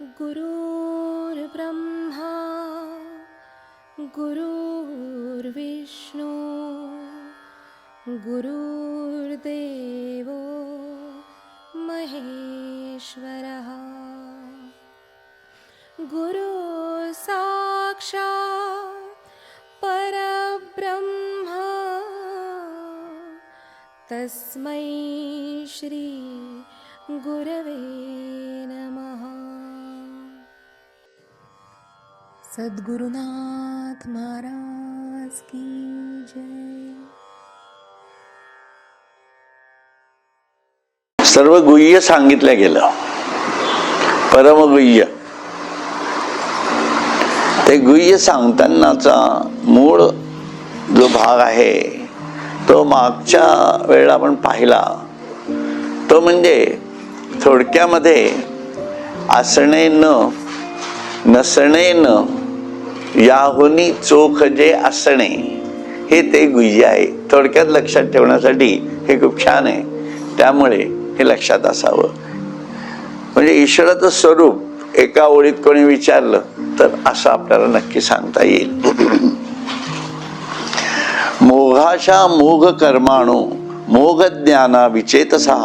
गुरुर्ब्रह्मा गुरुर्विष्णू गुरुर्देवो महेश्वरः गुरु साक्षात् परब्रह्म तस्मै श्री गुरवे नमः। सद्गुरुनाथ महाराज की जय। सर्व गुह्य सांगितलं गेलं, परमगुह्य. ते गुह्य सांगतानाचा मूळ जो भाग आहे तो मागच्या वेळेला आपण पाहिला. तो म्हणजे थोडक्यामध्ये असणे न नसणे न याहुनी चोख जे असणे, हे ते गुह्य आहे. थोडक्यात लक्षात ठेवण्यासाठी हे खूप छान आहे, त्यामुळे हे लक्षात असावं. म्हणजे ईश्वराचं स्वरूप एका ओळीत कोणी विचारलं तर असं आपल्याला नक्की सांगता येईल. मोघाशा मोघ कर्माणो मोघ ज्ञाना विचेतसा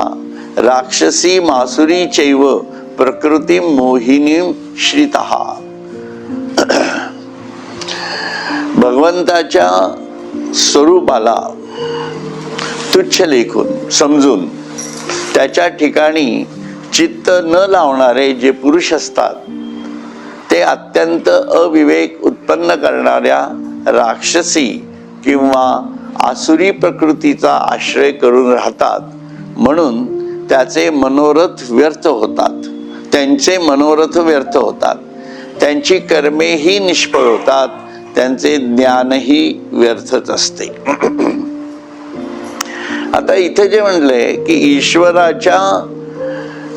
राक्षसी मासुरी चैव प्रकृती मोहिनी श्रितः. भगवंताच्या स्वरूपाला तुच्छ लेखून समजून त्याच्या ठिकाणी चित्त न लावणारे जे पुरुष असतात ते अत्यंत अविवेक उत्पन्न करणाऱ्या राक्षसी किंवा आसुरी प्रकृतीचा आश्रय करून राहतात. म्हणून त्याचे मनोरथ व्यर्थ होतात, त्यांचे मनोरथ व्यर्थ होतात, त्यांची कर्मेही निष्फळ होतात, त्यांचे ज्ञानही व्यर्थच असते. आता इथे जे म्हणलंय की ईश्वराच्या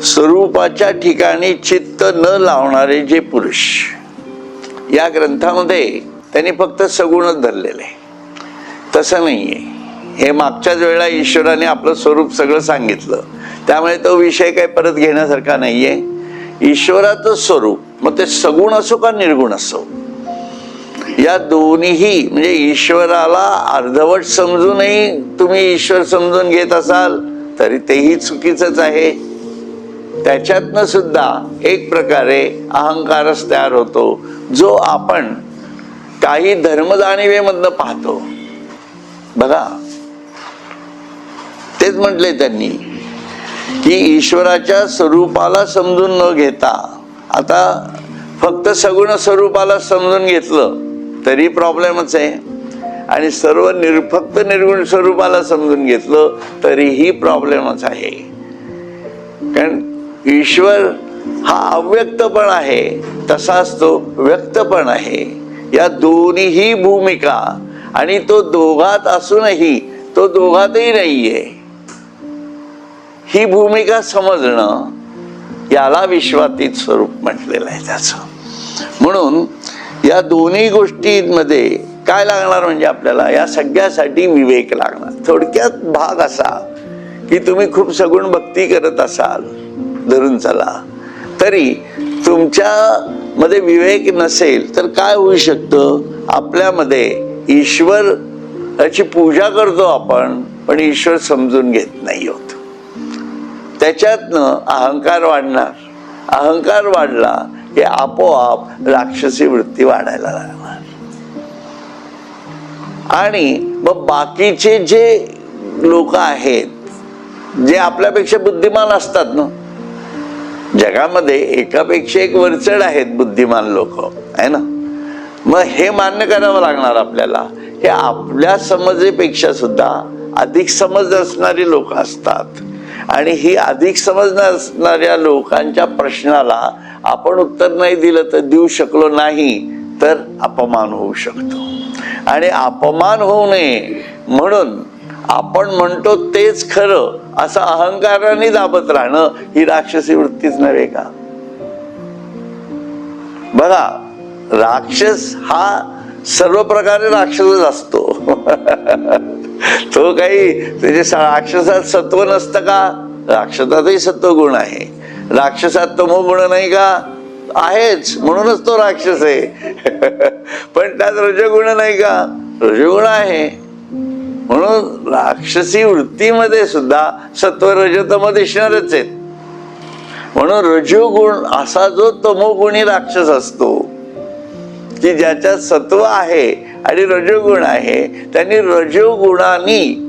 स्वरूपाच्या ठिकाणी चित्त न लावणारे जे पुरुष, या ग्रंथामध्ये त्यांनी फक्त सगुणच धरलेले, तसं नाहीये. हे मागच्याच वेळेला ईश्वराने आपलं स्वरूप सगळं सांगितलं, त्यामुळे तो विषय काही परत घेण्यासारखा नाहीये. ईश्वराचं स्वरूप मग ते सगुण असो का निर्गुण असो, या दोन्हीही म्हणजे ईश्वराला अर्धवट समजूनही तुम्ही ईश्वर समजून घेत असाल तरी तेही चुकीचंच आहे. त्याच्यातनं सुद्धा एक प्रकारे अहंकारच तयार होतो, जो आपण काही धर्मजाणिवेमधनं पाहतो. बघा, तेच म्हटले त्यांनी की ईश्वराच्या स्वरूपाला समजून न घेता, आता फक्त सगुण स्वरूपाला समजून घेतलं तरी प्रॉब्लेमच आहे, आणि सर्व फक्त निर्गुण स्वरूपाला समजून घेतलं तरीही प्रॉब्लेमच आहे. कारण ईश्वर हा अव्यक्त पण आहे, तसाच तो व्यक्त पण आहे. या दोन्हीही भूमिका, आणि तो दोघात असूनही तो दोघातही नाहीये, ही भूमिका समजणं, याला विश्वातीत स्वरूप म्हटलेलं आहे त्याचं. म्हणून या दोन्ही गोष्टींमध्ये काय लागणार, म्हणजे आपल्याला या सगळ्यासाठी विवेक लागणार. थोडक्यात भाग असा की तुम्ही खूप सगुण भक्ती करत असाल, धरून चला, तरी तुमच्या मध्ये विवेक नसेल तर काय होऊ शकतं, आपल्यामध्ये ईश्वराची पूजा करतो आपण, पण ईश्वर समजून घेत नाही होत. त्याच्यातनं अहंकार वाढणार, अहंकार वाढला की आपोआप राक्षसी वृत्ती वाढायला लागणार. आणि मग बाकीचे जे लोक आहेत जे आपल्यापेक्षा बुद्धिमान असतात ना, जगामध्ये एकापेक्षा एक वरचढ आहेत बुद्धिमान लोक, आहे ना. मग हे मान्य करावं लागणार आपल्याला, हे आपल्या समजेपेक्षा सुद्धा अधिक समज असणारी लोक असतात, आणि ही अधिक समज असणाऱ्या लोकांच्या प्रश्नाला आपण उत्तर नाही दिलं तर, देऊ शकलो नाही तर अपमान होऊ शकतो. आणि अपमान होऊ नये म्हणून आपण म्हणतो तेच खरं असं अहंकाराने दाबत राहणं, ही राक्षसी वृत्तीच नव्हे का. बघा, राक्षस हा सर्व प्रकारे राक्षसच असतो. तो काही त्याचे राक्षसात सत्व नसतं का, राक्षसातही सत्वगुण आहे. राक्षसात तमोगुण नाही का, आहेच, म्हणूनच तो राक्षस आहे. पण त्यात रजोगुण नाही का? रजोगुण आहे. म्हणून राक्षसी वृत्तीमध्ये सुद्धा सत्व रजतम दिसणारच आहेत. म्हणून रजोगुण असा जो तमोगुणी राक्षस असतो की ज्याच्यात सत्व आहे आणि रजोगुण आहे, त्यांनी रजोगुणानी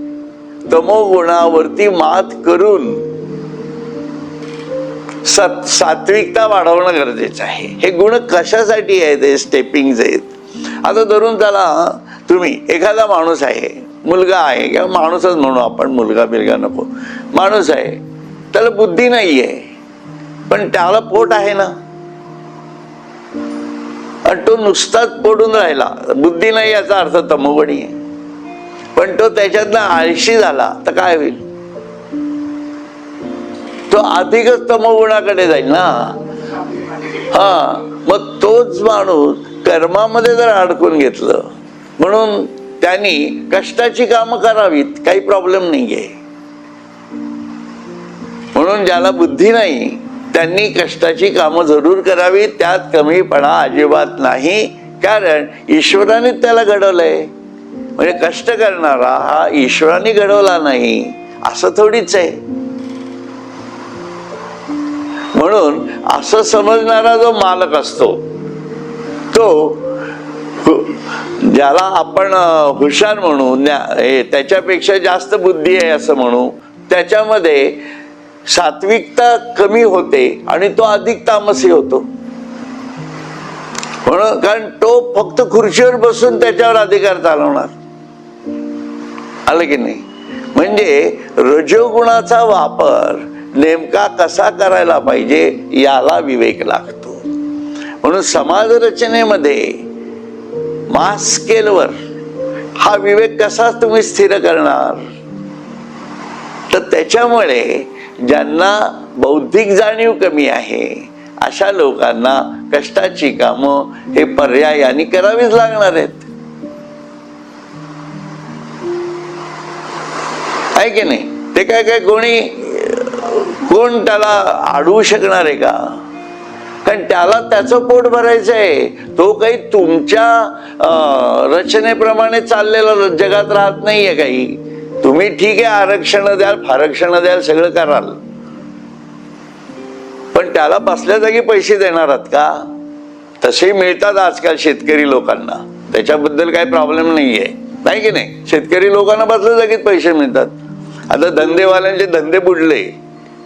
तमोगुणावरती मात करून सात्विकता वाढवणं गरजेचं आहे. हे गुण कशासाठी आहेत? हे स्टेपिंग आहेत. आता धरून त्याला तुम्ही एखादा माणूस आहे, मुलगा आहे किंवा माणूसच म्हणू आपण, मुलगा बिलगा नको, माणूस आहे, त्याला बुद्धी नाहीये पण त्याला पोट आहे ना, आणि तो नुसताच पडून राहिला, बुद्धी नाही याचा अर्थ तमोगुणी आहे. पण तो त्याच्यातनं आळशी झाला तर काय होईल? तो अधिकच तमोगुणाकडे जाईल ना. हा, मग तोच माणूस कर्मामध्ये जर अडकून घेतलं, म्हणून त्यांनी कष्टाची कामं करावीत, काही प्रॉब्लेम नाहीये. म्हणून ज्याला बुद्धी नाही त्यांनी कष्टाची कामं जरूर करावी, त्यात कमीपणा अजिबात नाही. कारण ईश्वराने त्याला घडवलंय. म्हणजे कष्ट करणारा हा ईश्वराने घडवला नाही असं थोडीच आहे. म्हणून असं समजणारा जो मालक असतो, तो ज्याला आपण हुशार म्हणू, त्याच्यापेक्षा जास्त बुद्धी आहे असं म्हणू, त्याच्यामध्ये सात्विकता कमी होते आणि तो अधिक तामसी होतो. म्हणून कारण तो फक्त खुर्चीवर बसून त्याच्यावर अधिकार चालवणार, आलं की नाही? म्हणजे रजोगुणाचा वापर नेमका कसा करायला पाहिजे याला विवेक लागतो. म्हणून समाज रचनेमध्ये मास स्केलवर हा विवेक कसा तुम्ही स्थिर करणार? तर त्याच्यामुळे ज्यांना बौद्धिक जाणीव कमी आहे अशा लोकांना कष्टाची कामं हे पर्यायाने करावीच लागणार आहेत, आहे की नाही? ते काय काय कोण त्याला अडवू शकणार आहे का? कारण त्याला त्याचं पोट भरायचं आहे. तो काही तुमच्या रचनेप्रमाणे चाललेला जगात राहत नाहीये. काही तुम्ही ठीक आहे, आरक्षण द्याल, फारक्षण द्याल, सगळं कराल, पण त्याला बसल्या जागी पैसे देणार आहात का? तसे मिळतात आजकाल शेतकरी लोकांना, त्याच्याबद्दल काही प्रॉब्लेम नाहीये, नाही की नाही? शेतकरी लोकांना बसल्या जागीच पैसे मिळतात. आता धंदेवाल्यांचे धंदे बुडले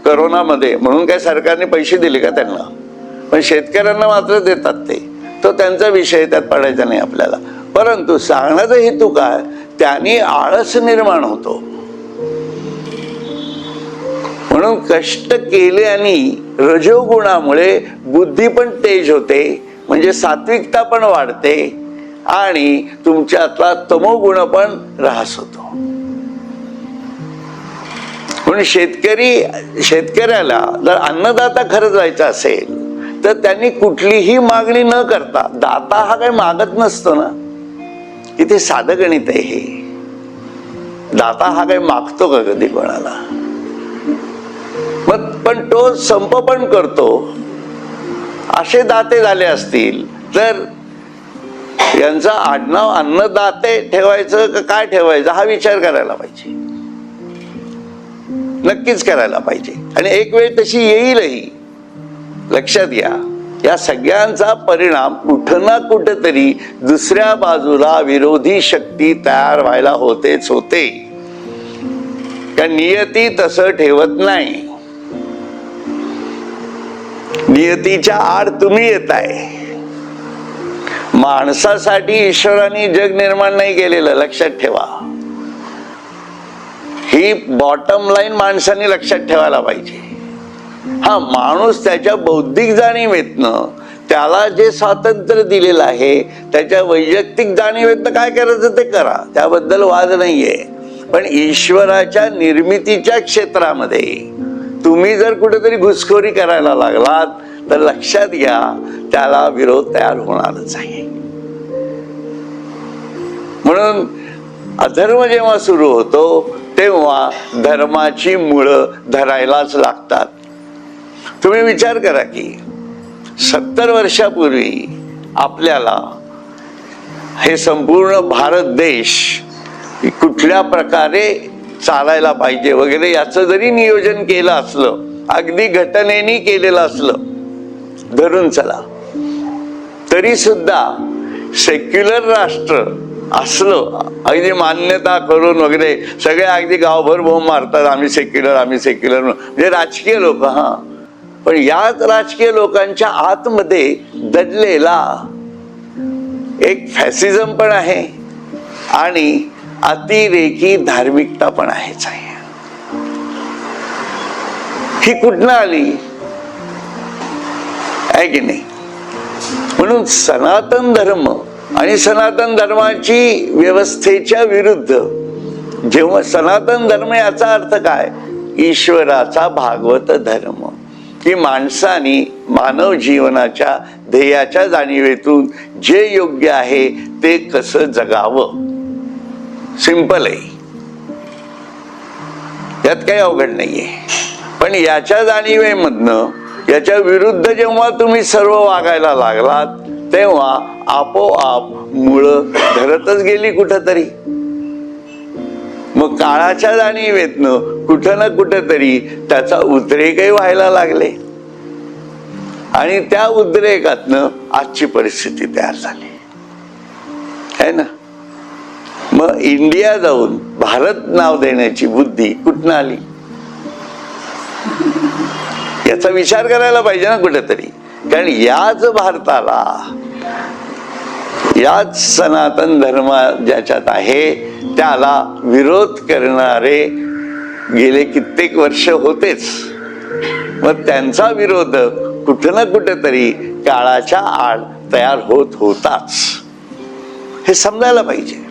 करोनामध्ये, म्हणून काय सरकारने पैसे दिले का त्यांना? पण शेतकऱ्यांना मात्र देतात ते. तो त्यांचा विषय, त्यात पडायचा नाही आपल्याला. परंतु सांगण्याचा हेतू काय? त्याने आळस निर्माण होतो. म्हणून कष्ट केल्याने रजोगुणामुळे बुद्धी पण तेज होते, म्हणजे सात्विकता पण वाढते आणि तुमच्यातला तमोगुण पण ऱ्हास होतो. म्हणून शेतकऱ्याला जर अन्नदाता खरंच व्हायचा असेल तर त्यांनी कुठलीही मागणी न करता, दाता हा काही मागत नसतो ना, किती साधं गणित आहे हे. दाता हा काही मागतो का कधी कोणाला? मग पण तो संप पण करतो. असे दाते झाले असतील तर यांचा आडनाव अन्नदाते ठेवायचं का काय ठेवायचं हा विचार करायला पाहिजे, नक्कीच करायला पाहिजे. आणि एक वेळ तशी येईलही. लक्षात घ्या, या सगळ्यांचा परिणाम कुठं ना कुठेतरी दुसऱ्या बाजूला विरोधी शक्ती तयार व्हायला होतेच होते. कारण नियती तसं ठेवत नाही. नियतीच्या आड तुम्ही येताय. माणसासाठी ईश्वराने जग निर्माण नाही केलेलं, लक्षात ठेवा. ही बॉटम लाईन माणसाने लक्षात ठेवायला पाहिजे. हा, माणूस त्याच्या बौद्धिक जाणीवेतनं त्याला जे स्वातंत्र्य दिलेलं आहे, त्याच्या वैयक्तिक जाणीवेतनं काय करायचं ते करा, त्याबद्दल वाद नाहीये. पण ईश्वराच्या निर्मितीच्या क्षेत्रामध्ये तुम्ही जर कुठेतरी घुसखोरी करायला लागलात तर लक्षात घ्या, त्याला विरोध तयार होणारच आहे. म्हणून अधर्म जेव्हा सुरू होतो तेव्हा धर्माची मुळं धरायलाच लागतात. तुम्ही विचार करा की 70 वर्षापूर्वी आपल्याला हे संपूर्ण भारत देश कुठल्या प्रकारे चालायला पाहिजे वगैरे याचं जरी नियोजन केलं असलं, अगदी घटनेने केलेलं असलं धरून चला, तरी सुद्धा सेक्युलर राष्ट्र असलं, अगदी मान्यता करून वगैरे सगळे अगदी गावभर बोंब मारतात, आम्ही सेक्युलर म्हणजे राजकीय लोक. पण याच राजकीय लोकांच्या आतमध्ये दडलेला एक फॅसिझम पण आहे आणि अतिरेकी धार्मिकता पण आहेच आहे. ही कुठनं आली आहे की नाही? म्हणून सनातन धर्म आणि सनातन धर्माची व्यवस्थेच्या विरुद्ध, जेव्हा सनातन धर्म याचा अर्थ काय, ईश्वराचा भागवत धर्म, की माणसानी मानव जीवनाच्या ध्येयाच्या जाणीवेतून जे योग्य आहे ते कसं जगावं. सिंपल आहे, यात काही अवघड नाहीये. पण याच्या जाणीवेमधनं याच्या विरुद्ध जेव्हा तुम्ही सर्व वागायला लागलात तेव्हा आपोआप मुळं धरतच गेली कुठंतरी. मग काळाच्या जाणीवेतनं कुठं ना कुठंतरी त्याचा उद्रेकही व्हायला लागले आणि त्या उद्रेकातनं आजची परिस्थिती तयार झाली है ना. मग इंडिया जाऊन भारत नाव देण्याची बुद्धी कुठनं आली याचा विचार करायला पाहिजे ना कुठेतरी. कारण याच भारताला, याच सनातन धर्म ज्याच्यात आहे त्याला विरोध करणारे गेले कित्येक वर्ष होतेच. मग त्यांचा विरोधक कुठं ना कुठेतरी काळाच्या आड तयार होत होताच, हे समजायला पाहिजे.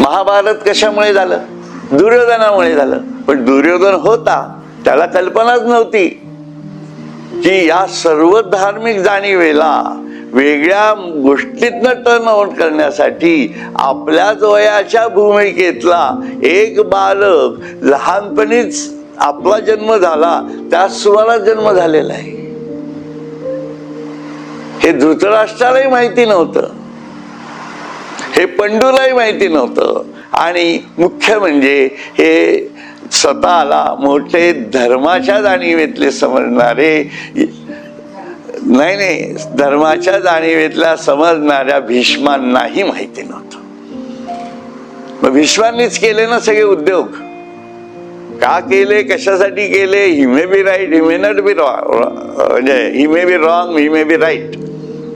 महाभारत कशामुळे झालं? दुर्योधनामुळे झालं. पण दुर्योधन होता, त्याला कल्पनाच नव्हती की या सर्व धार्मिक जाणीवेला वेगळ्या गोष्टीतनं टर्न आउट करण्यासाठी आपल्याच वयाच्या भूमिकेतला एक बालक, लहानपणीच आपला जन्म झाला त्याच सुमारास जन्म झालेला आहे. हे धृतराष्ट्रालाही माहिती नव्हतं, हे पंडूलाही माहिती नव्हतं. आणि मुख्य म्हणजे हे स्वतःला मोठे धर्माच्या जाणीवेतले समजणारे, नाही धर्माच्या जाणीवेतल्या समजणाऱ्या भीष्मांनाही माहिती नव्हतं. मग भीष्मांनीच केले ना सगळे उद्योग. का केले, कशासाठी केले, he may be right, he may not be wrong, म्हणजे he may be wrong, he may be right,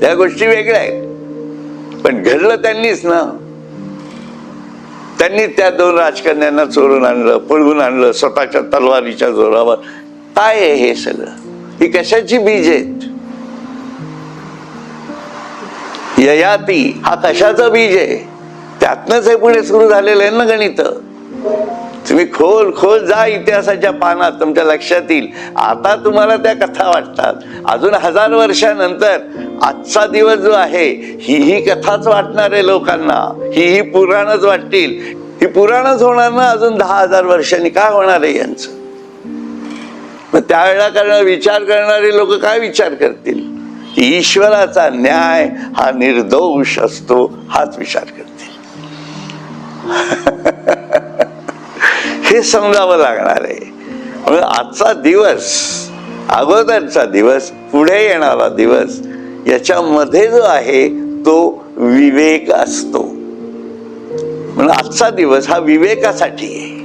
त्या गोष्टी वेगळ्या आहेत. पण घडलं त्यांनीच ना. त्यांनी त्या 2 राजकन्यांना चोरून आणलं, पळवून आणलं स्वतःच्या तलवारीच्या जोरावर. काय आहे हे सगळं? ही कशाची बीज आहेत? ययाती हा कशाचं बीज आहे? त्यातनंच हे पुढे सुरू झालेलं आहे ना गणित. तुम्ही खोल खोल जा इतिहासाच्या पानात, तुमच्या लक्षात येईल. आता तुम्हाला त्या कथा वाटतात, अजून 1000 वर्षानंतर आजचा दिवस जो आहे ही कथाच वाटणार आहे लोकांना, ही पुराणच वाटतील. ही पुराणच होणार ना अजून 10,000 वर्षांनी. काय होणार आहे यांचं? मग त्यावेळेला विचार करणारे लोक काय विचार करतील? की ईश्वराचा न्याय हा निर्दोष असतो, हाच विचार करतील. हे समजावं लागणार आहे. म्हणून आजचा दिवस, अगोदरचा दिवस, पुढे येणारा दिवस, याच्यामध्ये जो आहे तो विवेक असतो. म्हणून आजचा दिवस हा विवेकासाठी आहे,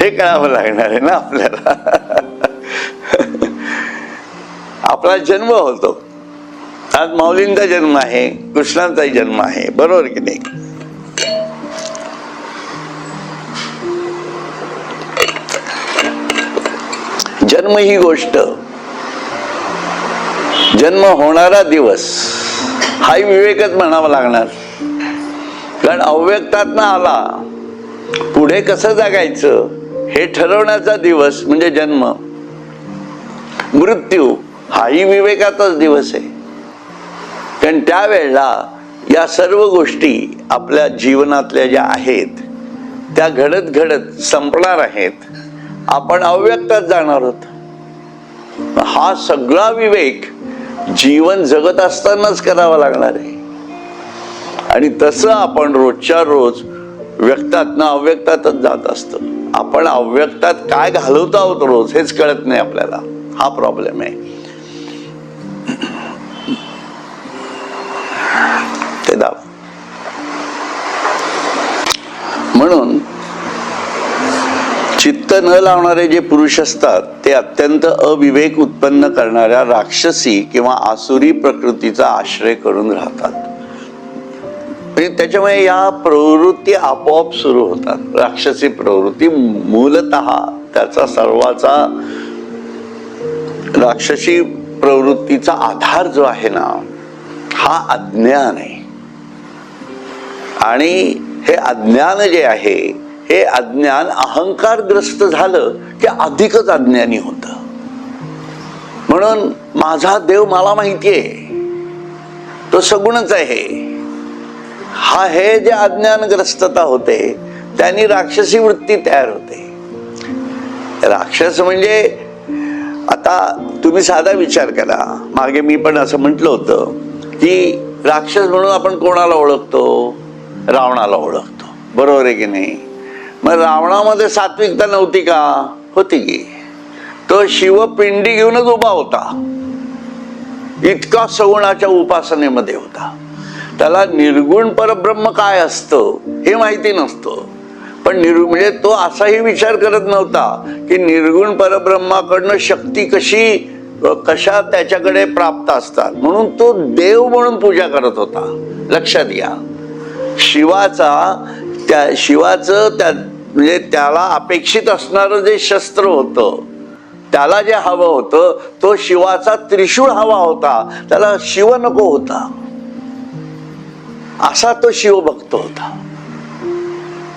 हे कळावं लागणार आहे ना आपल्याला. आपला जन्म होतो, आज माऊलींचा जन्म आहे, कृष्णांचाही जन्म आहे, बरोबर की नाही? जन्म ही गोष्ट, जन्म होणारा दिवस हाही विवेकच म्हणावा लागणार. कारण अव्यक्तातनं आला, पुढे कसं जगायचं हे ठरवण्याचा दिवस म्हणजे जन्म. मृत्यू हाही विवेकाचाच दिवस आहे. कारण त्यावेळेला या सर्व गोष्टी आपल्या जीवनातल्या ज्या आहेत त्या घडत घडत संपणार आहेत. आपण अव्यक्तात जाणार आहोत. हा सगळा विवेक जीवन जगत असतानाच करावा लागणार आहे. आणि तसं आपण रोजच्या रोज व्यक्तात ना अव्यक्तातच जात असतो. आपण अव्यक्तात काय घालवतो आहोत रोज हेच कळत नाही आपल्याला. हा प्रॉब्लेम आहे. ते दाब. म्हणून चित्त न लावणारे जे पुरुष असतात ते अत्यंत अविवेक उत्पन्न करणाऱ्या राक्षसी किंवा आसुरी प्रकृतीचा आश्रय करून राहतात. त्याच्यामुळे या प्रवृत्ती आपोआप सुरू होतात. राक्षसी प्रवृत्ती मूलतः त्याचा सर्वाचा राक्षसी प्रवृत्तीचा आधार जो आहे ना हा अज्ञान आहे. आणि हे अज्ञान जे आहे हे अज्ञान अहंकारग्रस्त झालं की अधिकच अज्ञानी होत. म्हणून माझा देव मला माहितीये तो सगुणच आहे. हा हे जे अज्ञानग्रस्तता होते त्यांनी राक्षसी वृत्ती तयार होते. राक्षस म्हणजे आता तुम्ही साधा विचार करा. मागे मी पण असं म्हटलं होतं की राक्षस म्हणून आपण कोणाला ओळखतो? रावणाला ओळखतो. बरोबर आहे की नाही? मग रावणामध्ये सात्विकता नव्हती का? होती की. तो शिवपिंडी घेऊनच उभा होता. इतका सगुणाच्या उपासनेमध्ये होता. त्याला निर्गुण परब्रह्म काय असतं हे माहिती नसतं. पण म्हणजे तो असाही विचार करत नव्हता की निर्गुण परब्रह्माकडनं शक्ती कशा त्याच्याकडे प्राप्त असतात. म्हणून तो देव म्हणून पूजा करत होता. लक्षात घ्या. शिवाचं म्हणजे त्याला अपेक्षित असणारं जे शस्त्र होतं त्याला जे हवं होतं तो शिवाचा त्रिशूळ हवा होता. त्याला शिव नको होता. असा तो शिवभक्त होता.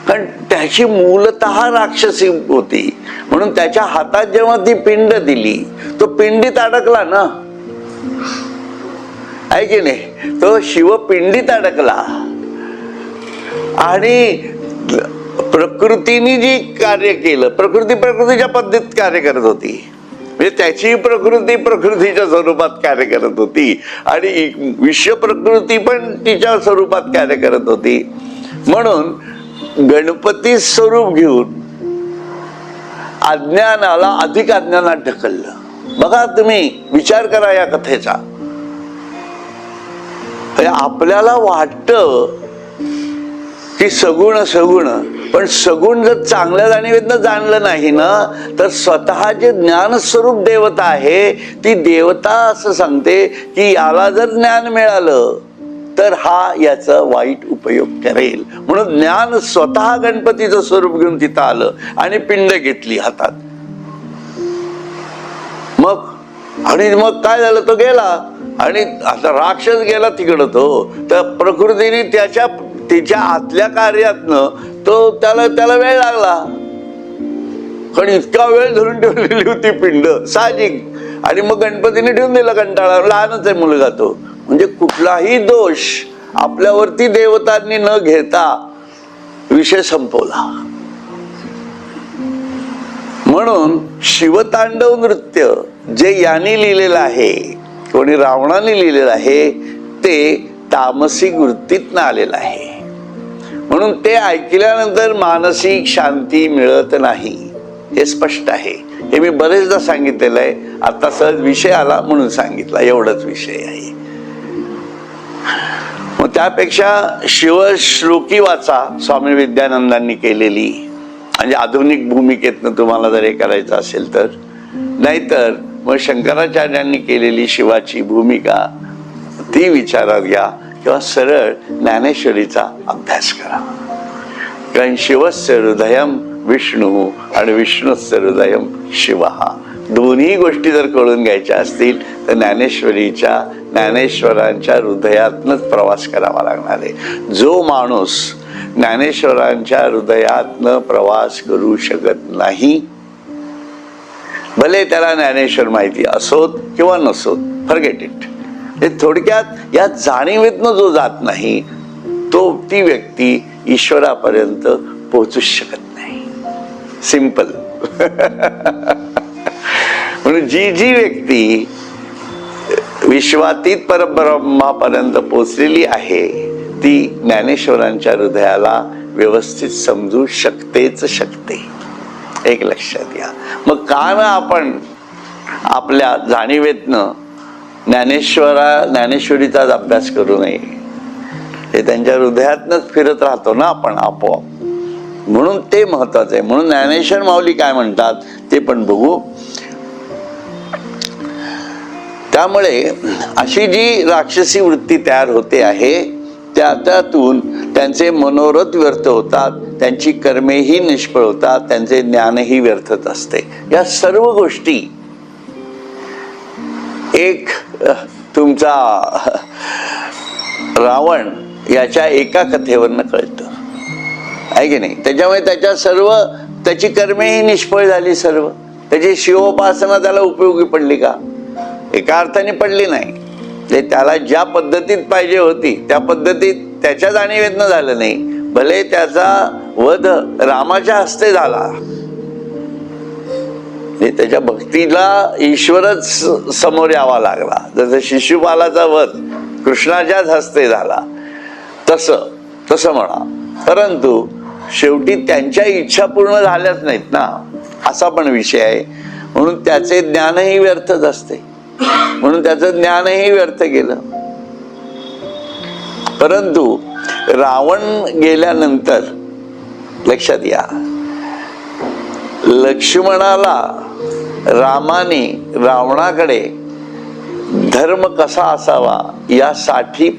कारण त्याची मूलतः राक्षसी होती. म्हणून त्याच्या हातात जेव्हा ती पिंड दिली तो पिंडीत अडकला ना. आहे की नाही? तो शिव पिंडीत अडकला. आणि प्रकृतीने जी कार्य केलं प्रकृतीच्या पद्धतीत कार्य करत होती. म्हणजे त्याची प्रकृती प्रकृतीच्या स्वरूपात कार्य करत होती आणि विश्व प्रकृती पण तिच्या स्वरूपात कार्य करत होती. म्हणून गणपती स्वरूप घेऊन अज्ञानाला अधिक अज्ञानात ढकललं. बघा तुम्ही विचार करा या कथेचा. आपल्याला वाटतं की सगुण पण सगुण जर चांगल्या जाणीवेतनं जाणलं नाही ना तर स्वतः जे ज्ञानस्वरूप देवता आहे ती देवता असं सांगते की याला जर ज्ञान मिळालं तर हा याचा वाईट उपयोग करेल. म्हणून ज्ञान स्वतः गणपतीचं स्वरूप घेऊन तिथं आलं आणि पिंड घेतली हातात. मग काय झालं? तो गेला आणि आता राक्षस गेला तिकडं. तो तर प्रकृतीने तिच्या आतल्या कार्यातनं त्याला वेळ लागला. कारण इतका वेळ धरून ठेवलेली होती पिंड साहजिक. आणि मग गणपतीने ठेवून दिला कंटाळा. लहानच आहे मुलगा तो. म्हणजे कुठलाही दोष आपल्यावरती देवतांनी न घेता विषय संपवला. म्हणून शिवतांडव नृत्य जे यांनी लिहिलेलं आहे कोणी रावणाने लिहिलेलं आहे ते तामसिक वृत्तीतनं आलेलं आहे. म्हणून ते ऐकल्यानंतर मानसिक शांती मिळत नाही हे स्पष्ट आहे. हे मी बरेचदा सांगितलेलं आहे. आता सहज विषय आला म्हणून सांगितला. एवढाच विषय आहे. मग त्यापेक्षा शिवश्लोकी वाचा स्वामी विद्यानंदांनी केलेली. म्हणजे आधुनिक भूमिकेतनं तुम्हाला जर हे करायचं असेल तर. नाहीतर मग शंकराचार्यांनी केलेली शिवाची भूमिका ती विचारात घ्या किंवा सरळ ज्ञानेश्वरीचा अभ्यास करा. कारण शिवस्य हृदयम विष्णू आणि विष्णुस्य हृदयम शिव. दोन्ही गोष्टी जर कळून घ्यायच्या असतील तर ज्ञानेश्वरांच्या हृदयातनच प्रवास करावा लागणार आहे. जो माणूस ज्ञानेश्वरांच्या हृदयातनं प्रवास करू शकत नाही भले त्याला ज्ञानेश्वर माहिती असोत किंवा नसोत, फॉरगेट इट. हे थोडक्यात या जाणीवेतनं जो जात नाही ती व्यक्ती ईश्वरापर्यंत पोहोचूच शकत नाही. सिंपल. म्हणून म्हणून जी जी व्यक्ती विश्वातीत परब्रह्मापर्यंत पोचलेली आहे ती ज्ञानेश्वरांच्या हृदयाला व्यवस्थित समजू शकते. एक लक्षात घ्या. मग का ना आपण आपल्या जाणीवेतनं ज्ञानेश्वरीचाच अभ्यास करू नये. हे त्यांच्या हृदयातनच फिरत राहतो ना आपण आपोआप. म्हणून ते महत्वाचं आहे. म्हणून ज्ञानेश्वर माऊली काय म्हणतात ते पण बघू. त्यामुळे अशी जी राक्षसी वृत्ती तयार होते आहे त्यातून त्यांचे मनोरथ व्यर्थ होतात, त्यांची कर्मेही निष्फळ होतात, त्यांचे ज्ञानही व्यर्थच असते. या सर्व गोष्टी एक तुमचा रावण याच्या एका कथेवरनं कळतं आहे की नाही. त्याच्यामुळे त्याची कर्मेही निष्फळ झाली सर्व. त्याची शिवोपासना त्याला उपयोगी पडली का? एका अर्थाने पडली नाही. ते त्याला ज्या पद्धतीत पाहिजे होती त्या पद्धतीत त्याच्या जाणीवेतनं झालं नाही. भले त्याचा वध रामाच्या हस्ते झाला, त्याच्या भक्तीला ईश्वरच समोर यावा लागला. जसं शिशुपालाचा वध कृष्णाच्याच हस्ते झाला तसं म्हणा. परंतु शेवटी त्यांच्या इच्छा पूर्ण झाल्याच नाहीत ना, असा पण विषय आहे. म्हणून त्याचे ज्ञानही व्यर्थच असते. म्हणून त्याचं ज्ञानही व्यर्थ केलं. परंतु रावण गेल्यानंतर लक्षात या, लक्ष्मणाला रामाने रावणाकडे धर्म कसा असावा यासाठी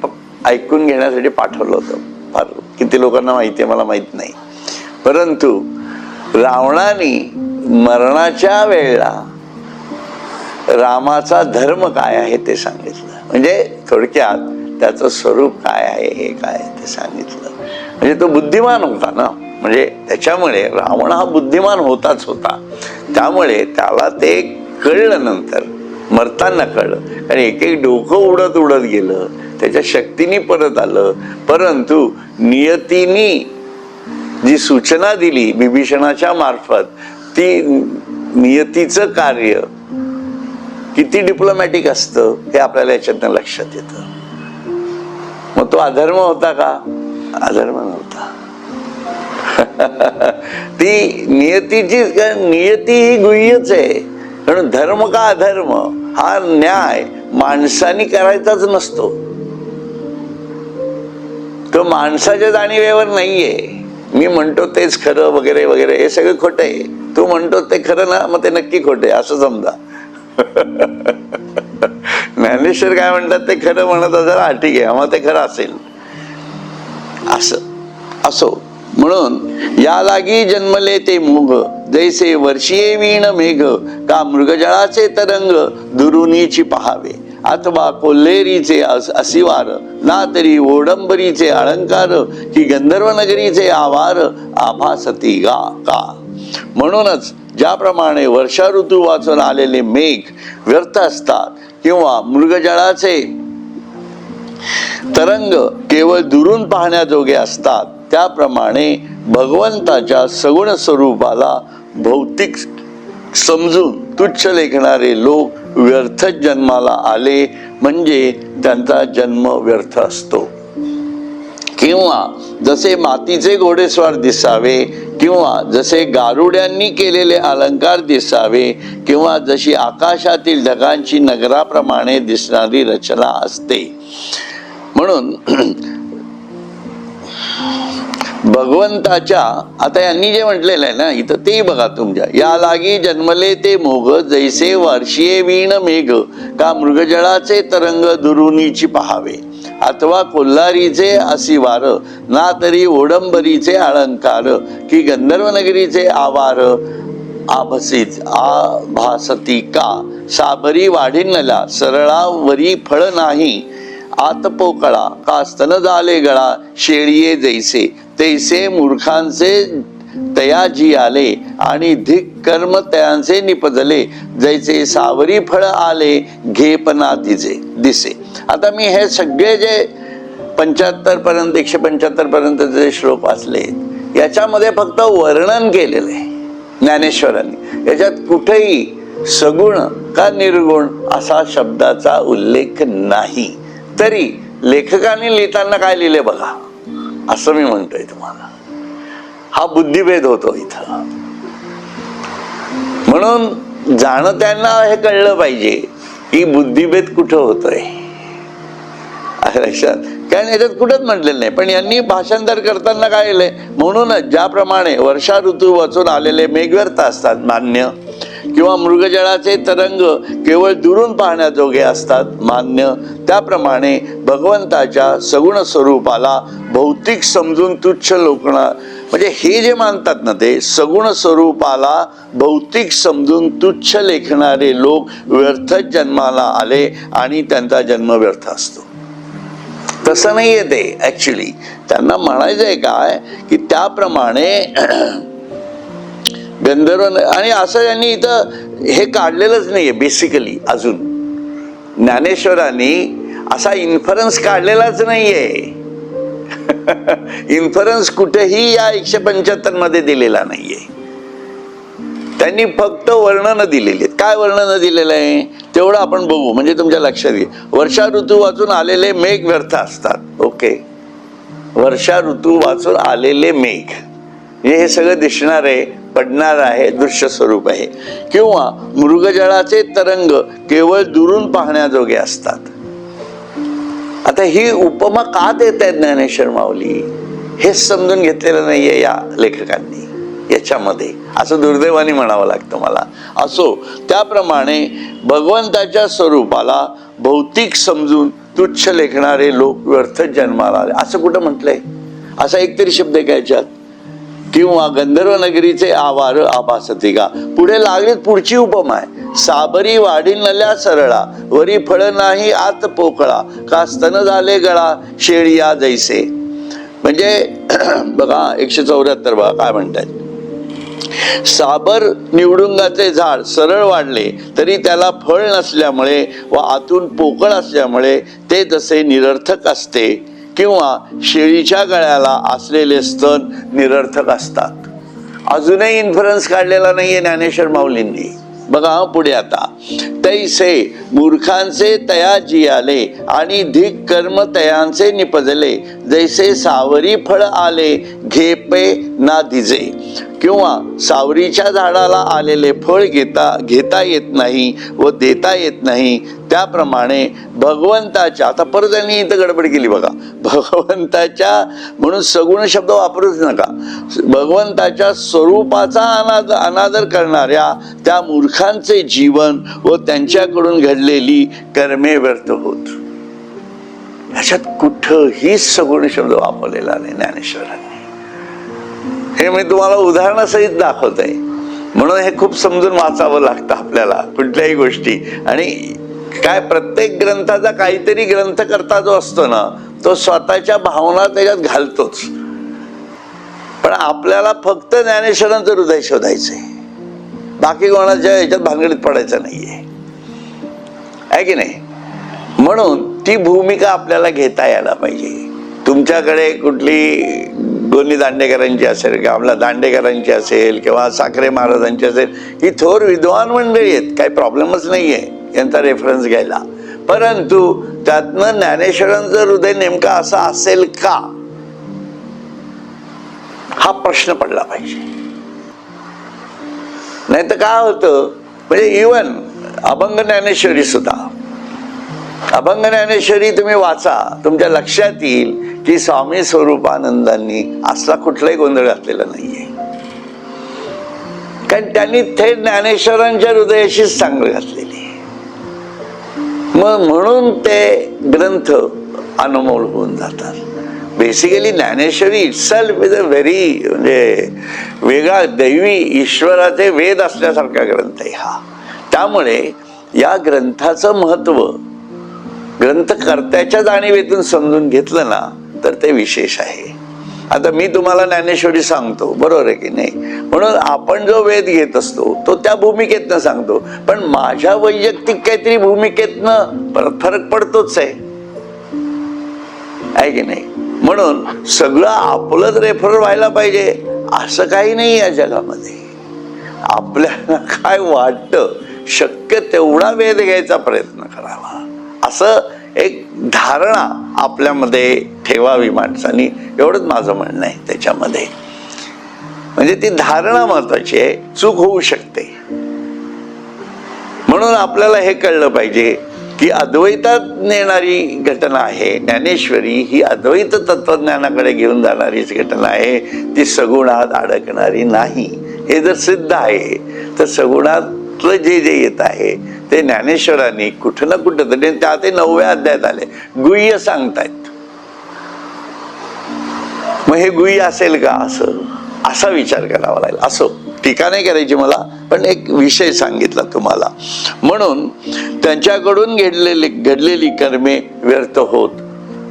ऐकून घेण्यासाठी पाठवलं होतं. फार किती लोकांना माहिती आहे मला माहित नाही. परंतु रावणाने मरणाच्या वेळेला रामाचा धर्म काय आहे ते सांगितलं. म्हणजे थोडक्यात त्याचं स्वरूप काय आहे हे काय ते सांगितलं. म्हणजे तो बुद्धिमान होता ना. म्हणजे त्याच्यामुळे रावण हा बुद्धिमान होताच होता. त्यामुळे त्याला ते कळलं, नंतर मरताना कळलं. आणि एक एक डोकं उडत उडत गेलं, त्याच्या शक्तीने परत आलं. परंतु नियतीने जी सूचना दिली विभीषणाच्या मार्फत, ती नियतीचं कार्य किती डिप्लोमॅटिक असतं हे आपल्याला याच्यातनं लक्षात येतं. मग तो अधर्म होता का? अधर्म नव्हता. ती नियती ही गुह्यच आहे. कारण धर्म का अधर्म हा न्याय माणसाने करायचाच नसतो. तो माणसाच्या जाणीवेवर नाहीये. मी म्हणतो तेच खरं वगैरे वगैरे हे सगळं खोटं आहे. तू म्हणतो ते खरं ना, मग ते नक्की खोटं आहे असं समजा. ज्ञानेश्वर काय म्हणतात, ते खरं म्हणत असेल हा ठीक आहे, मग ते खरं असेल असो. म्हणून या लागी जन्मले ते मोघ, जैसे वर्षीये वीण मेघ, का मृगजळाचे तरंग दुरुनीची पहावे. अथवा कोल्हेरीचे असिवार, ना तरी ओडंबरीचे अलंकार, की गंधर्व नगरीचे आवार आभासती गा का. म्हणूनच ज्याप्रमाणे वर्षा ऋतू वाचून आलेले मेघ व्यर्थ असतात किंवा मृगजळाचे तरंग केवळ दुरून पाहण्याजोगे असतात, त्याप्रमाणे भगवंताच्या सगुण स्वरूपाला भौतिक समजून तुच्छ लेखणारे लोक व्यर्थ जन्माला आले म्हणजे त्यांचा जन्म व्यर्थ असतो. किंवा जसे मातीचे घोडेस्वार दिसावे, किंवा जसे गारुड्यांनी केलेले अलंकार दिसावे, किंवा जशी आकाशातील ढगांची नगराप्रमाणे दिसणारी रचना असते. म्हणून भगवंताच्या, आता यांनी जे म्हटलेलं आहे ना इथं तेही बघा तुमच्या, या लागी जन्मले ते मोघ, जैसे वर्षीये वीण मेघ, का मृगजळाचे तरंग दुरुनीची पहावे. अथवा कोल्हारीचे असिवार, ना तरी ओडंबरीचे अलंकार, की गंधर्व नगरीचे आवार आभासती का. साबरी वाढिनला सरळावरी फळ नाही, आत पोकळा का स्तन झाले गळा. शेळीये जैसे तैसे मूर्खांचे तयाजी आले, आणि धिक कर्म तयांचे निपजले. जैसे सावरी फळ आले घेपना दिसे. आता मी हे सगळे जे 75 पर्यंत 175 पर्यंत जे श्लोक वाचले याच्यामध्ये फक्त वर्णन केलेलं आहे ज्ञानेश्वरांनी. याच्यात कुठेही सगुण का निर्गुण असा शब्दाचा उल्लेख नाही. तरी लेखकाने लिहिताना काय लिहिले बघा, असं मी म्हणतोय तुम्हाला. हा बुद्धिभेद होतो इथं. म्हणून जाणत्यांना हे कळलं पाहिजे की बुद्धिभेद कुठं होतोय लक्षात. कारण याच्यात कुठंच म्हटलेलं नाही. पण यांनी भाषांतर करताना काय केलंय, म्हणूनच ज्याप्रमाणे वर्षा ऋतू वाचून आलेले मेघ व्यर्थ असतात मान्य, किंवा मृगजळाचे तरंग केवळ दुरून पाहण्याजोगे असतात मान्य, त्याप्रमाणे भगवंताच्या सगुण स्वरूपाला भौतिक समजून तुच्छ लोकणं, म्हणजे हे जे मानतात ना ते सगुण स्वरूपाला भौतिक समजून तुच्छ लेखणारे लोक व्यर्थच जन्माला आले आणि त्यांचा जन्म व्यर्थ असतो. तसं नाहीये ते. ऍक्च्युली त्यांना म्हणायचंय काय की त्याप्रमाणे गंधर्व, आणि असं यांनी इथं हे काढलेलंच नाहीये बेसिकली. अजून ज्ञानेश्वरांनी असा इन्फरन्स काढलेलाच नाहीये. इन्फरन्स कुठेही या 175 मध्ये दिलेला नाहीये. त्यांनी फक्त वर्णन दिलेली आहेत. काय वर्णन दिलेलं आहे तेवढं आपण बघू, म्हणजे तुमच्या लक्षात येईल. वर्षा ऋतू वाचून आलेले मेघ व्यर्थ असतात. ओके, वर्षा ऋतू वाचून आलेले मेघ हे सगळं दिसणार आहे, पडणार आहे, दृश्य स्वरूप आहे. किंवा मृगजळाचे तरंग केवळ दुरून पाहण्याजोगे असतात. आता ही उपमा का देत आहेत ज्ञानेश्वर माऊली, हेच समजून घेतलेलं नाहीये या लेखकांनी याच्यामध्ये, असं दुर्दैवाने म्हणावं लागतं मला. असो, त्याप्रमाणे भगवंताच्या स्वरूपाला भौतिक समजून तुच्छ लेखणारे लोक व्यर्थ जन्माला आले, असं कुठं म्हटलंय? असा एकतरी शब्द आहे का याच्यात? किंवा गंधर्व नगरीचे आवार आभासती का. पुढे लागलीत पुढची उपमा आहे. साबरी वाढीनल्या सरळा, वरी फळ नाही आत पोकळा, का स्तन झाले गळा शेळिया जैसे. म्हणजे बघा 174 बघा काय म्हणतात. साबर निवडुंगाचे झाड सरळ वाढले तरी त्याला फळ नसल्यामुळे व आतून पोकळ असल्यामुळे ते तसे निरर्थक असते, किंवा शेळीच्या गळ्याला असलेले स्तन निरर्थक असतात. अजूनही इन्फरन्स काढलेला नाहीये ज्ञानेश्वर माऊलींनी. बघा पुढे आता. तैसे मूर्खांचे तया जियाले आणि धिक कर्म तयांचे निपजले, जैसे सावरी फळ आले घेपे ना दिजे. किंवा सावरीच्या झाडाला आलेले फळ घेता येत नाही व देता येत नाही, त्याप्रमाणे भगवंताच्या, आता परत त्यांनी इथं गडबड केली बघा, भगवंताच्या म्हणून सगुण शब्द वापरूच नका, भगवंताच्या स्वरूपाचा अनादर करणाऱ्या त्या मूर्खांचे जीवन व त्यांच्याकडून घडलेली कर्मे व्यर्थ होत. ह्याच्यात कुठंही सगुण शब्द वापरलेला नाही ज्ञानेश्वरांनी. हे मी तुम्हाला उदाहरणासहित दाखवत आहे. म्हणून हे खूप समजून वाचावं लागतं आपल्याला कुठल्याही गोष्टी. आणि काय प्रत्येक ग्रंथाचा काहीतरी ग्रंथकर्ता जो असतो ना, तो स्वतःच्या भावना त्याच्यात घालतोच. पण आपल्याला फक्त ज्ञानेश्वरांचं हृदय शोधायचंय, बाकी कोणाच्या याच्यात भानगडीत पडायचं नाहीये, आहे की नाही. म्हणून ती भूमिका आपल्याला घेता यायला पाहिजे. तुमच्याकडे कुठली दोन्ही दांडेकरांची असेल किंवा आपल्या दांडेकरांची असेल किंवा साखरे महाराजांची असेल, ही थोर विद्वान मंडळी आहेत, काही प्रॉब्लेमच नाहीये यांचा रेफरन्स घ्यायला. परंतु त्यातनं ज्ञानेश्वरांचं हृदय नेमका असं असेल का, हा प्रश्न पडला पाहिजे. नाही तर काय होतं, म्हणजे इवन अभंग ज्ञानेश्वरी सुद्धा, अभंग ज्ञानेश्वरी तुम्ही वाचा, तुमच्या लक्षात येईल की स्वामी स्वरूपानंदांनी असला कुठलाही गोंधळ घातलेला नाहीये. कारण त्यांनी थेट ज्ञानेश्वरांच्या हृदयाशीच चांगलं घातलेली. मग म्हणून ते ग्रंथ अनमोल होऊन जातात. Basically Dnyaneshwari itself is a very, म्हणजे वेगळा दैवी ईश्वराचे वेद असल्यासारखा ग्रंथ आहे हा. त्यामुळे या ग्रंथाचं महत्व ग्रंथकर्त्याच्या जाणीवेतून समजून घेतलं ना तर ते विशेष आहे. आता मी तुम्हाला ज्ञानेश्वरी सांगतो, बरोबर आहे की नाही. म्हणून आपण जो वेद घेत असतो तो त्या भूमिकेतनं सांगतो, पण माझ्या वैयक्तिक काहीतरी भूमिकेतनं परत फरक पडतोच आहे की नाही. म्हणून सगळं आपलंच रेफर व्हायला पाहिजे असं काही नाही या जगामध्ये. आपल्याला काय वाटतं शक्य तेवढा वेध घ्यायचा प्रयत्न करावा, असं एक धारणा आपल्यामध्ये ठेवावी माणसांनी, एवढंच माझं म्हणणं आहे त्याच्यामध्ये. म्हणजे ती धारणा महत्वाची आहे, चूक होऊ शकते. म्हणून आपल्याला हे कळलं पाहिजे की अद्वैतात नेणारी घटना आहे. ज्ञानेश्वरी ही अद्वैत तत्वज्ञानाकडे घेऊन जाणारीच घटना आहे, ती सगुणात अडकणारी नाही. हे जर सिद्ध आहे तर सगुणातलं जे जे येत आहे ते ज्ञानेश्वरांनी कुठं ना कुठं तरी, त्या ते 9व्या अध्यायात आले, गुह्य सांगतायत. मग हे गुह्य असेल का, असा विचार करावा लागेल. असो, टीका नाही करायची मला, पण एक विषय सांगितला तुम्हाला. म्हणून त्यांच्याकडून घडलेली कर्मे व्यर्थ होत.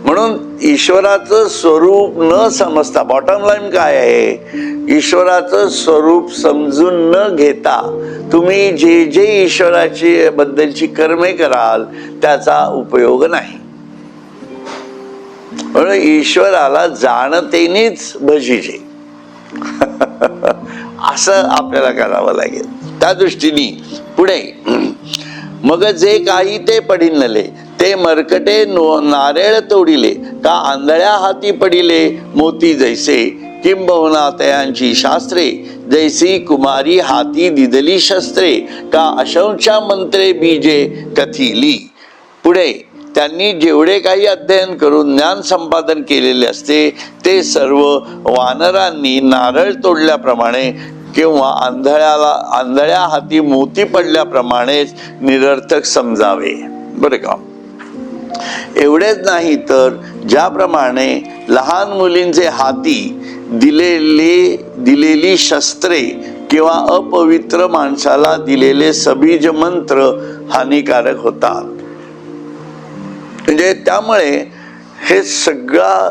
म्हणून ईश्वराचं स्वरूप न समजता, बॉटम लाईन काय आहे, ईश्वराचं स्वरूप समजून न घेता तुम्ही जे जे ईश्वराची बद्दलची कर्मे कराल त्याचा उपयोग नाही. म्हणून ईश्वराला जाणतेनेच भजीजे असं आपल्याला करावं लागेल. त्या दृष्टीने पुढे, मग जे काही ते पडिनले ते मरकटे नारेळ तोडिले, का आंधळ्या हाती पडिले मोती जैसे, किंबहुना तयांची शास्त्रे जैसी कुमारी हाती दिदली शस्त्रे, का अशंच्या मंत्रे बीजे कथिली. पुढे, त्यांनी जेवढे काही अध्ययन करून ज्ञान संपादन केलेले असते ते सर्व वानरांनी नारळ तोडल्याप्रमाणे किंवा आंधळ्या हाती मोती पडल्याप्रमाणेच निरर्थक समजावे. बरं का. एवढेच नाही तर ज्याप्रमाणे लहान मुलींचे हाती दिलेली शस्त्रे किंवा अपवित्र माणसाला दिलेले सबीज मंत्र हानिकारक होतात. म्हणजे त्यामुळे हे सगळं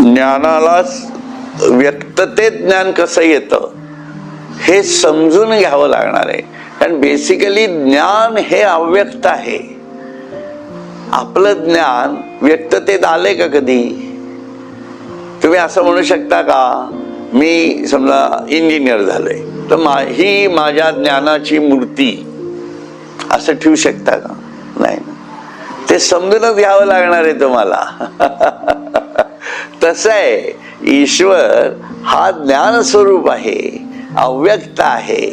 ज्ञानाला व्यक्ततेत ज्ञान कसं येतं हे समजून घ्यावं लागणार आहे. कारण बेसिकली ज्ञान हे अव्यक्त आहे. आपलं ज्ञान व्यक्ततेत आले का कधी? तुम्ही असं म्हणू शकता का, मी समजा इंजिनियर झालोय तर ही माझ्या ज्ञानाची मूर्ती असं ठेवू शकता का? नाही. ते समजूनच घ्यावं लागणार आहे तुम्हाला. तसं आहे, ईश्वर हा ज्ञान स्वरूप आहे, अव्यक्त आहे.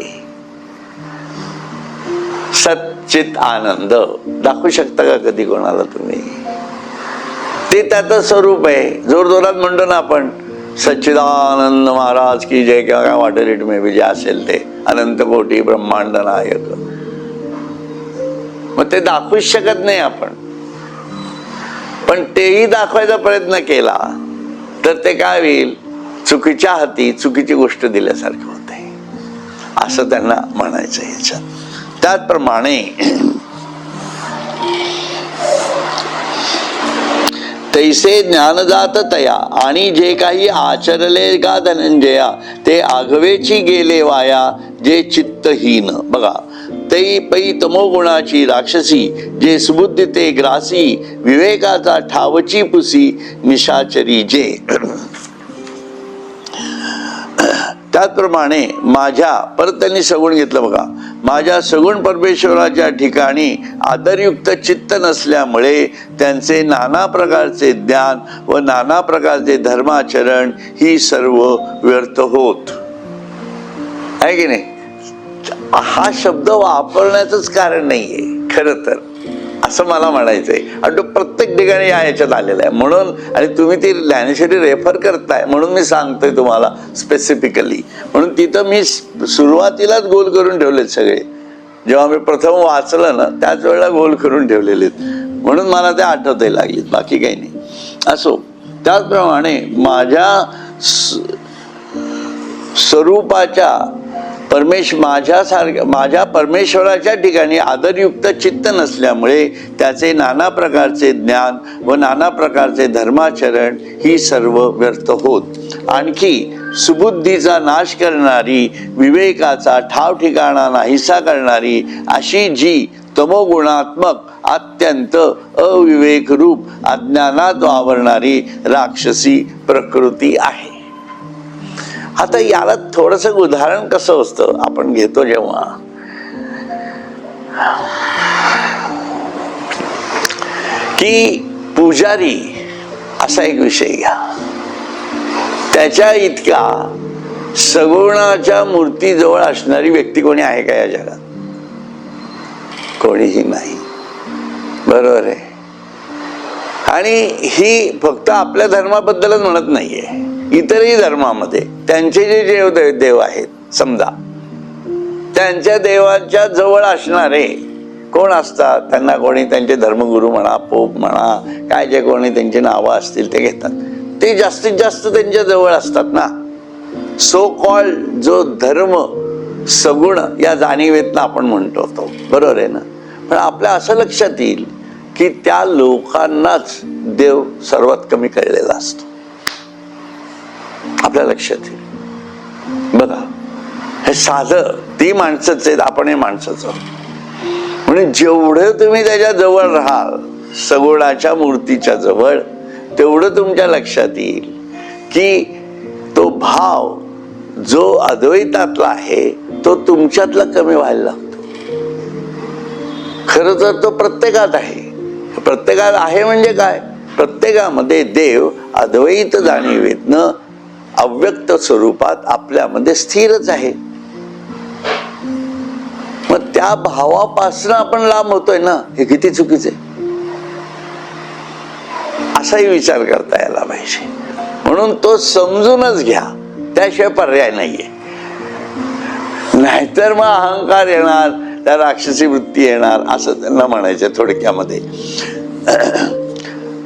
सच्चित आनंद दाखवू शकता का कधी कोणाला तुम्ही? ते त्याचं स्वरूप आहे. जोरजोरात म्हणतो ना आपण, सच्चिदानंद महाराज की जय, किंवा काय वाटेल इट मे बी, जे असेल ते, अनंत कोटी ब्रह्मांड नायक. मग ते दाखवूच शकत नाही आपण. पण तेही दाखवायचा प्रयत्न केला तर ते काय होईल, चुकीच्या हाती चुकीची गोष्ट दिल्यासारखं होते, असं त्यांना म्हणायचं याच्यात. त्याचप्रमाणे तैसे ज्ञानदात तया, आणि जे काही आचरले का धनंजया ते आघवेची गेले वाया जे चित्तहीन. बघा, तै पै तमोगुणाची राक्षसी जे सुबुद्धी ते ग्रासी विवेकाचा ठावची पुसी निशाचरी जे. त्याचप्रमाणे माझ्या, परत त्यांनी सगुण घेतलं बघा, माझ्या सगुण परमेश्वराच्या ठिकाणी आदरयुक्त चित्त नसल्यामुळे त्यांचे नाना प्रकारचे ज्ञान व नाना प्रकारचे धर्माचरण ही सर्व व्यर्थ होत. आहे की नाही? हा शब्द वापरण्याचंच कारण नाहीये खरं तर, असं मला म्हणायचंय. आणि तो प्रत्येक ठिकाणी याच्यात आलेला आहे. म्हणून, आणि तुम्ही ती ज्ञानेश्वरी रेफर करताय म्हणून मी सांगतोय तुम्हाला स्पेसिफिकली. म्हणून तिथं मी सुरुवातीलाच गोल करून ठेवलेत सगळे. जेव्हा मी प्रथम वाचलं ना त्याच वेळेला गोल करून ठेवलेले, म्हणून मला ते आठवते लागलीत, बाकी काही नाही. असो, त्याचप्रमाणे माझ्या स्वरूपाच्या माझ्या परमेश्वराच्या ठिकाणी आदरयुक्त चित्त नसल्यामुळे त्याचे नाना प्रकारचे ज्ञान व नाना प्रकारचे धर्माचरण ही सर्व व्यर्थ होत. आणखी सुबुद्धीचा नाश करणारी, विवेकाचा ठाव ठिकाणा नाहीसा करणारी अशी जी तमोगुणात्मक अत्यंत अविवेक रूप अज्ञानात वावरणारी राक्षसी प्रकृती आहे. आता याला थोडस उदाहरण कसं असतं आपण घेतो जेव्हा, की पुजारी असा एक विषय घ्या, त्याच्या इतका सगुणाच्या मूर्तीजवळ असणारी व्यक्ती कोणी आहे का या जगात? कोणीही नाही, बरोबर आहे. आणि ही फक्त आपल्या धर्माबद्दलच म्हणत नाहीये, इतरही धर्मामध्ये त्यांचे जे देव आहेत समजा, त्यांच्या देवाच्या जवळ असणारे कोण असतात, त्यांना कोणी त्यांचे धर्मगुरू म्हणा, पोप म्हणा, काय जे कोणी त्यांची नावं असतील ते घेतात, ते जास्तीत जास्त त्यांच्या जवळ असतात ना. सो कॉल्ड जो धर्म सगुण या जाणीवेतनं आपण म्हणतो तो, बरोबर आहे ना. पण आपल्या असं लक्षात येईल की त्या लोकांनाच देव सर्वात कमी कळलेला असतो. आपल्या लक्षात येईल बघा, हे साधं, ती माणसंच आहेत, आपण हे माणसंच आहोत. म्हणून जेवढं तुम्ही त्याच्या जवळ राहाल, सगुणाच्या मूर्तीच्या जवळ, तेवढं तुमच्या लक्षात येईल की तो भाव जो अद्वैतातला आहे तो तुमच्यातला कमी व्हायला लागतो. खर तर तो प्रत्येकात आहे. प्रत्येकात आहे म्हणजे काय? प्रत्येकामध्ये देव अद्वैत जाणीवेतनं अव्यक्त स्वरूपात आपल्यामध्ये स्थिरच आहे. मग त्या भावापासून आपण लांब होतोय ना, हे किती चुकीचे, असाही विचार करता यायला पाहिजे. म्हणून तो समजूनच घ्या, त्याशिवाय पर्याय नाहीये. नाहीतर मग अहंकार येणार, त्या राक्षसी वृत्ती येणार, असं त्यांना म्हणायचं थोडक्यामध्ये.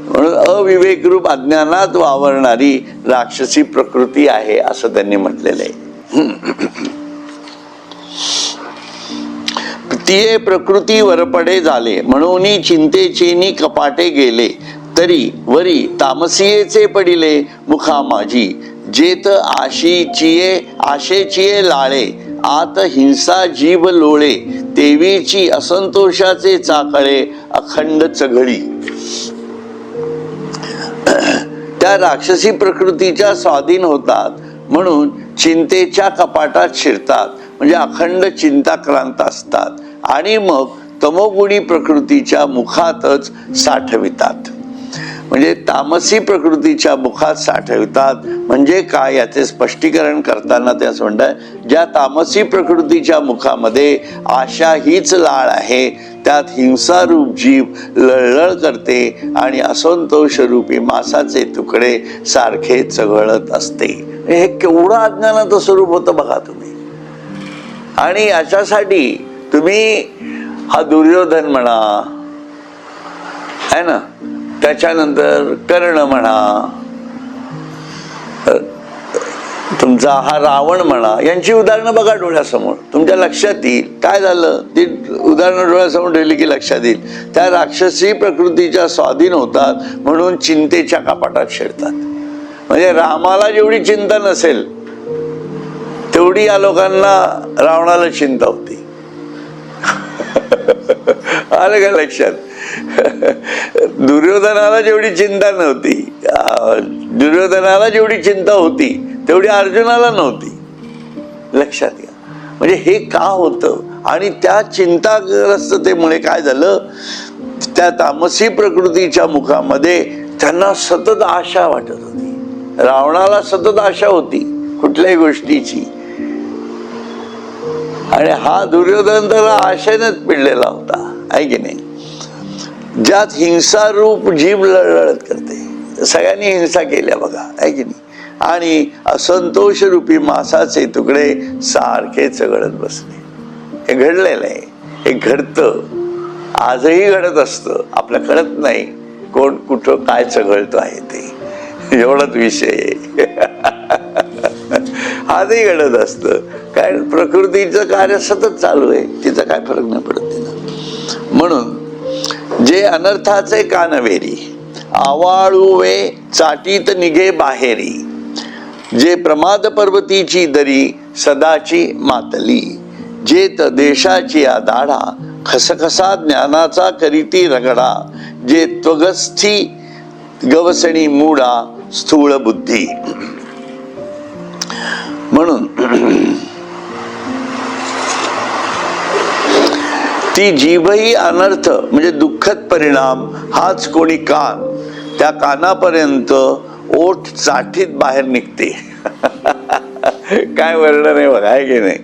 म्हणून अविवेक रूप अज्ञानात वावरणारी राक्षसी प्रकृती आहे असं त्यांनी म्हटलेलं आहे. तिये प्रकृती वरपडे झाले, म्हणून चिंतेचेनी कपाटे गेले, तरी वरी तामसियेचे पडिले मुखा माझी, जेत आशेचिये लाळे, आत हिंसा जीव लोळे, तेवीची असंतोषाचे चाकळे अखंड चघळी. त्या राक्षसी प्रकृतीच्या स्वाधीन होतात म्हणून चिंतेच्या कपाटात शिरतात, म्हणजे अखंड चिंताक्रांत असतात, आणि मग तमोगुणी प्रकृतीच्या मुखातच साठवितात. म्हणजे तामसी प्रकृतीच्या मुखात साठवितात म्हणजे काय, याचे स्पष्टीकरण करताना ते असं म्हणतात, ज्या तामसी प्रकृतीच्या मुखामध्ये आशा हीच लाळ आहे, त्यात हिंसारूप जीव लळलळ करते आणि असंतोष रूपी मांसाचे तुकडे सारखे चघळत असते. हे केवढं अज्ञानाचं स्वरूप होतं बघा तुम्ही. आणि याच्यासाठी तुम्ही हा दुर्योधन म्हणा, है ना, त्याच्यानंतर कर्ण म्हणा, तुमचा हा रावण म्हणा, यांची उदाहरणं बघा डोळ्यासमोर, तुमच्या लक्षात येईल. काय झालं, ती उदाहरणं डोळ्यासमोर ठेवली की लक्षात येईल. त्या राक्षसी प्रकृतीच्या स्वाधीन होतात म्हणून चिंतेच्या कपाटात शिरतात. म्हणजे रामाला जेवढी चिंता नसेल तेवढी या लोकांना रावणाला चिंता होती. आलं का लक्षात? दुर्योधनाला जेवढी चिंता नव्हती, दुर्योधनाला जेवढी चिंता होती तेवढी अर्जुनाला नव्हती. लक्षात घ्या. म्हणजे हे का होतं, आणि त्या चिंताग्रस्ततेमुळे काय झालं, त्या तामसी प्रकृतीच्या मुखामध्ये त्यांना सतत आशा वाटत होती. रावणाला सतत आशा होती कुठल्याही गोष्टीची, आणि हा दुर्योधन तर आशेनेच पिडलेला होता, आहे की नाही. ज्यात हिंसारूप जीव लळलळत करते, सगळ्यांनी हिंसा केल्या बघा, आहे की नाही, आणि असंतोष रूपी मांसाचे तुकडे सारखे चघळत बसले. हे घडलेलं आहे, हे घडतं, आजही घडत असतं, आपल्या कळत नाही कोण कुठं काय चघळतो आहे ते, एवढाच विषय आहे. आजही घडत असतं, काय प्रकृतीचं कार्य सतत चालू आहे, तिचा काय फरक नाही पडत तिला. म्हणून जे अनर्थाचे कानवेरी, आवाळुवे चाटीत निघे बाहेरी, जे प्रमाद पर्वतीची दरी सदाची मातली, जेत देशाची दाढा खसखसा ज्ञानाचा करीती रगडा, जे त्वगस्थी गवसणी मूडा स्थूळ बुद्धी. म्हणून ती जीभही अनर्थ म्हणजे दुःखद परिणाम हाच कोणी कान, त्या कानापर्यंत ओठ चाठीत बाहेर निघते. काय वर्णन आहे बघा, आहे की नाही.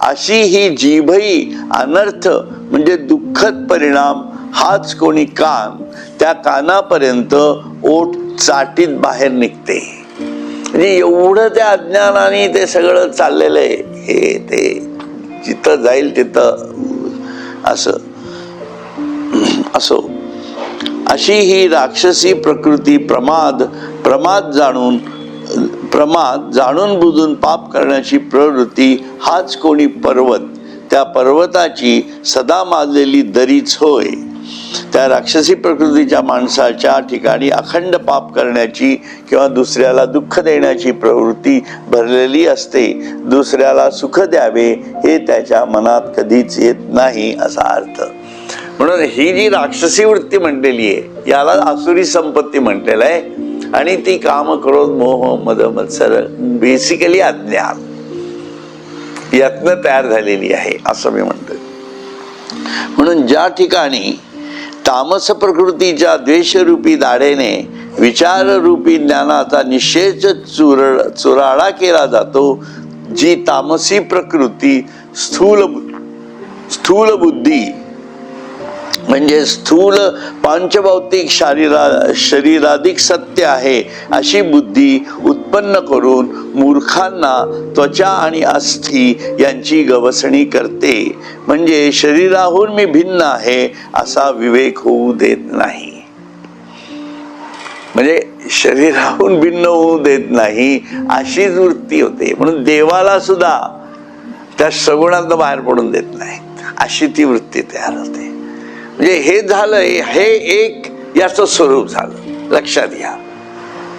अशी ही जीभही अनर्थ म्हणजे दुःखद परिणाम हाच कोणी कान, त्या कानापर्यंत ओठ चाटीत बाहेर निघते. म्हणजे एवढं त्या अज्ञानाने ते सगळं चाललेलं आहे. हे ते जिथं जाईल तिथं असं असो. अशी ही राक्षसी प्रकृती प्रमाद जाणून बुजून पाप करण्याची प्रवृत्ती हाच कोणी पर्वत, त्या पर्वताची सदा माजलेली दरीच होय. त्या राक्षसी प्रकृतीच्या माणसाच्या ठिकाणी अखंड पाप करण्याची किंवा दुसऱ्याला दुःख देण्याची प्रवृत्ती भरलेली असते. दुसऱ्याला सुख द्यावे हे त्याच्या मनात कधीच येत नाही असा अर्थ. म्हणून ही जी राक्षसी वृत्ती म्हटलेली आहे याला आसुरी संपत्ती म्हटलेलं आहे. आणि ती काम, क्रोध, मोह, मद, मत्सर, बेसिकली अज्ञान यातनं तयार झालेली आहे असं मी म्हणतो. म्हणून ज्या ठिकाणी तामस प्रकृतीच्या द्वेषरूपी दाढेने विचाररूपी ज्ञानाचा निश्चयच चुराडा केला जातो, जी तामसी प्रकृती स्थूल बुद्धी म्हणजे स्थूल पांचभौतिक शरीराधिक सत्य आहे अशी बुद्धी उत्पन्न करून मूर्खांना त्वचा आणि अस्थि यांची गवसणी करते. म्हणजे शरीराहून मी भिन्न आहे असा विवेक होऊ देत नाही. म्हणजे शरीराहून भिन्न होऊ देत नाही अशीच वृत्ती होते. म्हणून देवाला सुद्धा त्या सगुणातनं बाहेर पडून देत नाही अशी ती वृत्ती तयार होते. म्हणजे हे झालं, हे एक याचं स्वरूप झालं. लक्षात घ्या,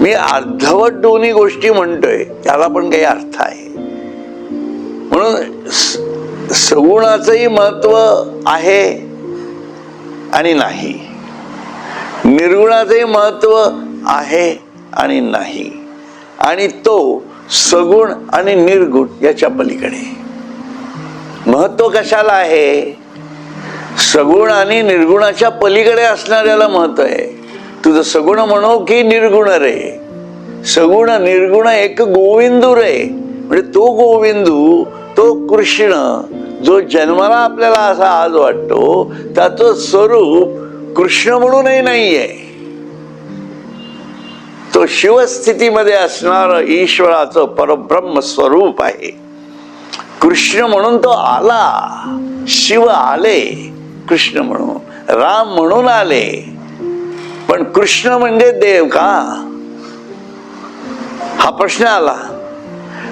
मी अर्धवट दोन्ही गोष्टी म्हणतोय, याला पण काही अर्थ आहे. म्हणून सगुणाचंही महत्व आहे आणि नाही, निर्गुणाचंही महत्व आहे आणि नाही, आणि तो सगुण आणि निर्गुण याच्या पलीकडे. महत्व कशाला आहे? सगुण आणि निर्गुणाच्या पलीकडे असणाऱ्याला महत्व आहे. तुझं सगुण म्हणो की निर्गुण रे, सगुण निर्गुण एक गोविंदू रे. म्हणजे तो गोविंदू, तो कृष्ण जो जन्माला आपल्याला असा आज वाटतो, त्याचं स्वरूप कृष्ण म्हणूनही नाहीये. तो शिवस्थितीमध्ये असणार ईश्वराचं परब्रह्म स्वरूप आहे. कृष्ण म्हणून तो आला, शिव आले कृष्ण म्हणून, राम म्हणून आले. पण कृष्ण म्हणजे देव का, हा प्रश्न आला.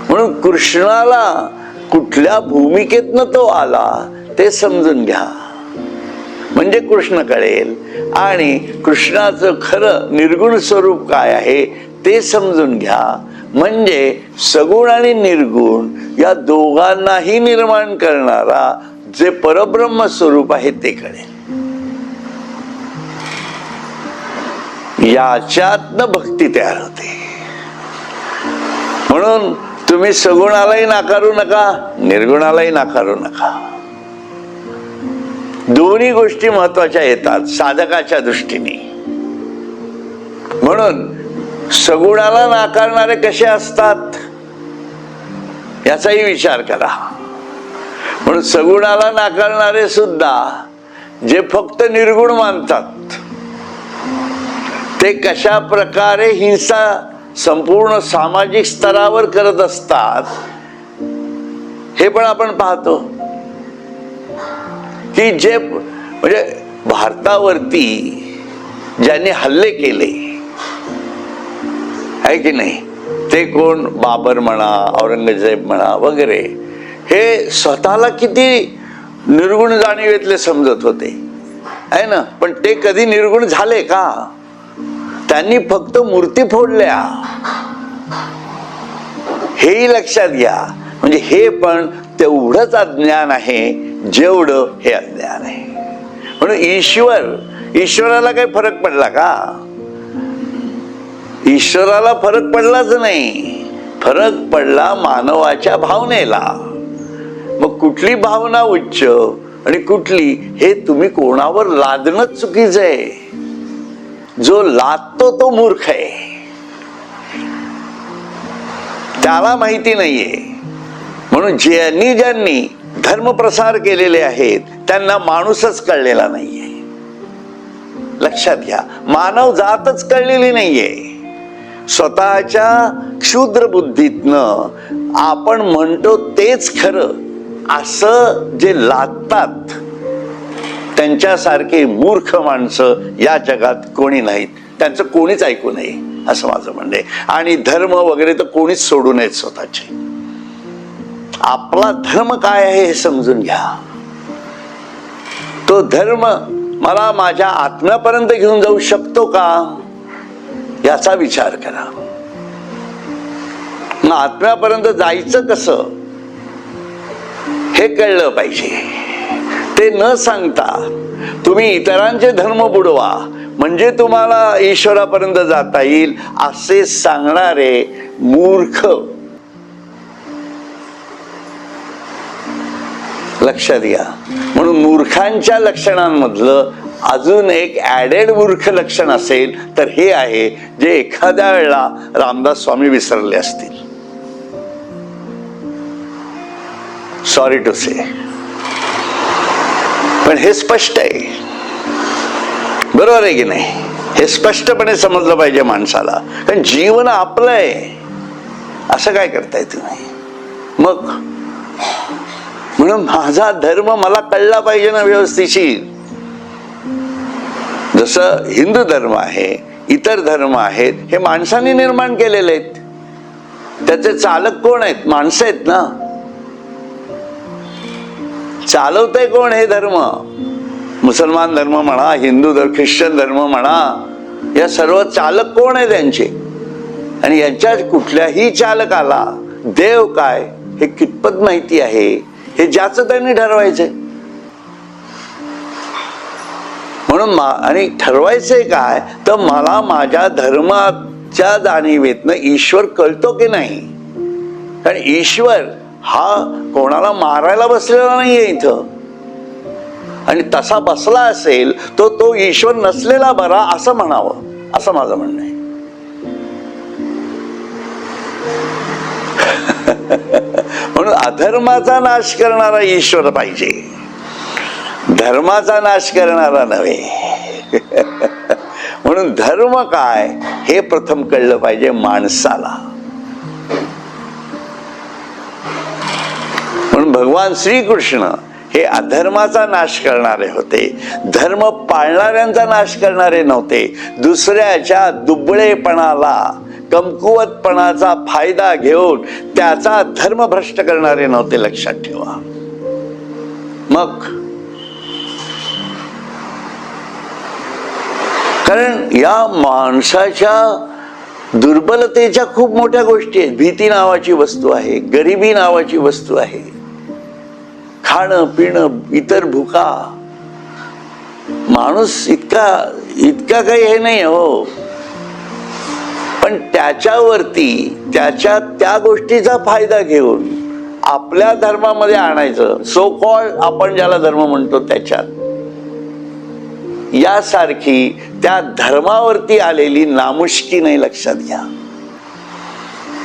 म्हणून कृष्णाला कुठल्या भूमिकेतनं तो आला ते समजून घ्या, म्हणजे कृष्ण कळेल. आणि कृष्णाचं खरं निर्गुण स्वरूप काय आहे ते समजून घ्या, म्हणजे सगुण आणि निर्गुण या दोघांनाही निर्माण करणारा जे परब्रह्म स्वरूप आहे ते कळेल. याच्यातनं भक्ती तयार होते. म्हणून तुम्ही सगुणालाही नाकारू नका, निर्गुणालाही नाकारू नका. दोन्ही गोष्टी महत्वाच्या येतात साधकाच्या दृष्टीने. म्हणून सगुणाला नाकारणारे कसे असतात याचाही विचार करा. म्हणून सगुणाला नाकारणारे सुद्धा जे फक्त निर्गुण मानतात ते कशा प्रकारे हिंसा संपूर्ण सामाजिक स्तरावर करत असतात हे पण आपण पाहतो. की जे म्हणजे भारतावरती ज्यांनी हल्ले केले आहे की नाही, ते कोण, बाबर म्हणा, औरंगजेब म्हणा वगैरे, हे स्वतःला किती निर्गुण जाणीवेतले समजत होते आहे ना. पण ते कधी निर्गुण झाले का? त्यांनी फक्त मूर्ती फोडल्या, हेही लक्षात घ्या. म्हणजे हे पण तेवढंच अज्ञान आहे जेवढं हे अज्ञान आहे. म्हणून ईश्वराला काही फरक पडला का? ईश्वराला फरक पडलाच नाही. फरक पडला मानवाच्या भावनेला. मग कुठली भावना उच्च आणि कुठली हे तुम्ही कोणावर लादणं चुकीचं आहे. जो लादतो तो मूर्ख आहे, त्याला माहिती नाहीये. म्हणून ज्यांनी धर्म प्रसार केलेले आहेत त्यांना माणूसच कळलेला नाहीये. लक्षात घ्या, मानव जातच कळलेली नाहीये. स्वतःच्या क्षुद्र बुद्धीतनं आपण म्हणतो तेच खरं असं जे लादतात, त्यांच्यासारखे मूर्ख माणसं या जगात कोणी नाहीत. त्यांचं कोणीच ऐकू नये असं माझं म्हणणं आहे. आणि धर्म वगैरे तर कोणीच सोडू नयेत स्वतःचे. आपला धर्म काय आहे हे समजून घ्या. तो धर्म मला माझ्या आत्म्यापर्यंत घेऊन जाऊ शकतो का याचा विचार करा. मग आत्म्यापर्यंत जायचं कसं हे कळलं पाहिजे. ते न सांगता तुम्ही इतरांचे धर्म बुडवा म्हणजे तुम्हाला ईश्वरापर्यंत जाता येईल असे सांगणारे मूर्ख. लक्षात घ्या. म्हणून मूर्खांच्या लक्षणांमधलं अजून एक ऍडेड मूर्ख लक्षण असेल तर हे आहे, जे एखाद्या वेळेला रामदास स्वामी विसरले असतील. सॉरी टू से, पण हे स्पष्ट आहे. बरोबर आहे की नाही? हे स्पष्टपणे समजलं पाहिजे माणसाला. कारण जीवन आपलं आहे. असं काय करताय तुम्ही? मग म्हणून माझा धर्म मला कळला पाहिजे ना व्यवस्थिशीर. जसं हिंदू धर्म आहे, इतर धर्म आहेत, हे माणसाने निर्माण केलेले आहेत. त्याचे चालक कोण आहेत? माणसं आहेत ना. चालवतंय कोण हे धर्म? मुसलमान धर्म म्हणा, हिंदू धर्म, ख्रिश्चन धर्म म्हणा, या सर्व चालक कोण आहे त्यांचे? आणि यांच्या कुठल्याही चालकाला देव काय हे कितपत माहिती आहे हे ज्याचं त्यांनी ठरवायचंय. म्हणून आणि ठरवायचंय काय तर मला माझ्या धर्माच्या जाणीवेतनं ईश्वर कळतो की नाही. कारण ईश्वर हा कोणाला मारायला बसलेला नाहीये इथं. आणि तसा बसला असेल तो तो ईश्वर नसलेला बरा असं म्हणावं, असं माझं म्हणणं आहे. म्हणून अधर्माचा नाश करणारा ईश्वर पाहिजे, धर्माचा नाश करणारा नव्हे. म्हणून धर्म काय हे प्रथम कळलं पाहिजे माणसाला. म्हणून भगवान श्रीकृष्ण हे अधर्माचा नाश करणारे होते, धर्म पाळणाऱ्यांचा नाश करणारे नव्हते. दुसऱ्याच्या दुबळेपणाला, कमकुवतपणाचा फायदा घेऊन त्याचा धर्म भ्रष्ट करणारे नव्हते. लक्षात ठेवा. मग कारण या माणसाच्या दुर्बलतेच्या खूप मोठ्या गोष्टी आहेत. भीती नावाची वस्तू आहे, गरिबी नावाची वस्तू आहे, खाणं पिणं, इतर भुका. माणूस इतका काही हे नाही हो, पण त्याच्यावरती त्याच्या त्या गोष्टीचा फायदा घेऊन आपल्या धर्मामध्ये आणायचं, सो कॉल्ड आपण ज्याला धर्म म्हणतो त्याच्यात, यासारखी त्या धर्मावरती आलेली नामुष्की नाही. लक्षात घ्या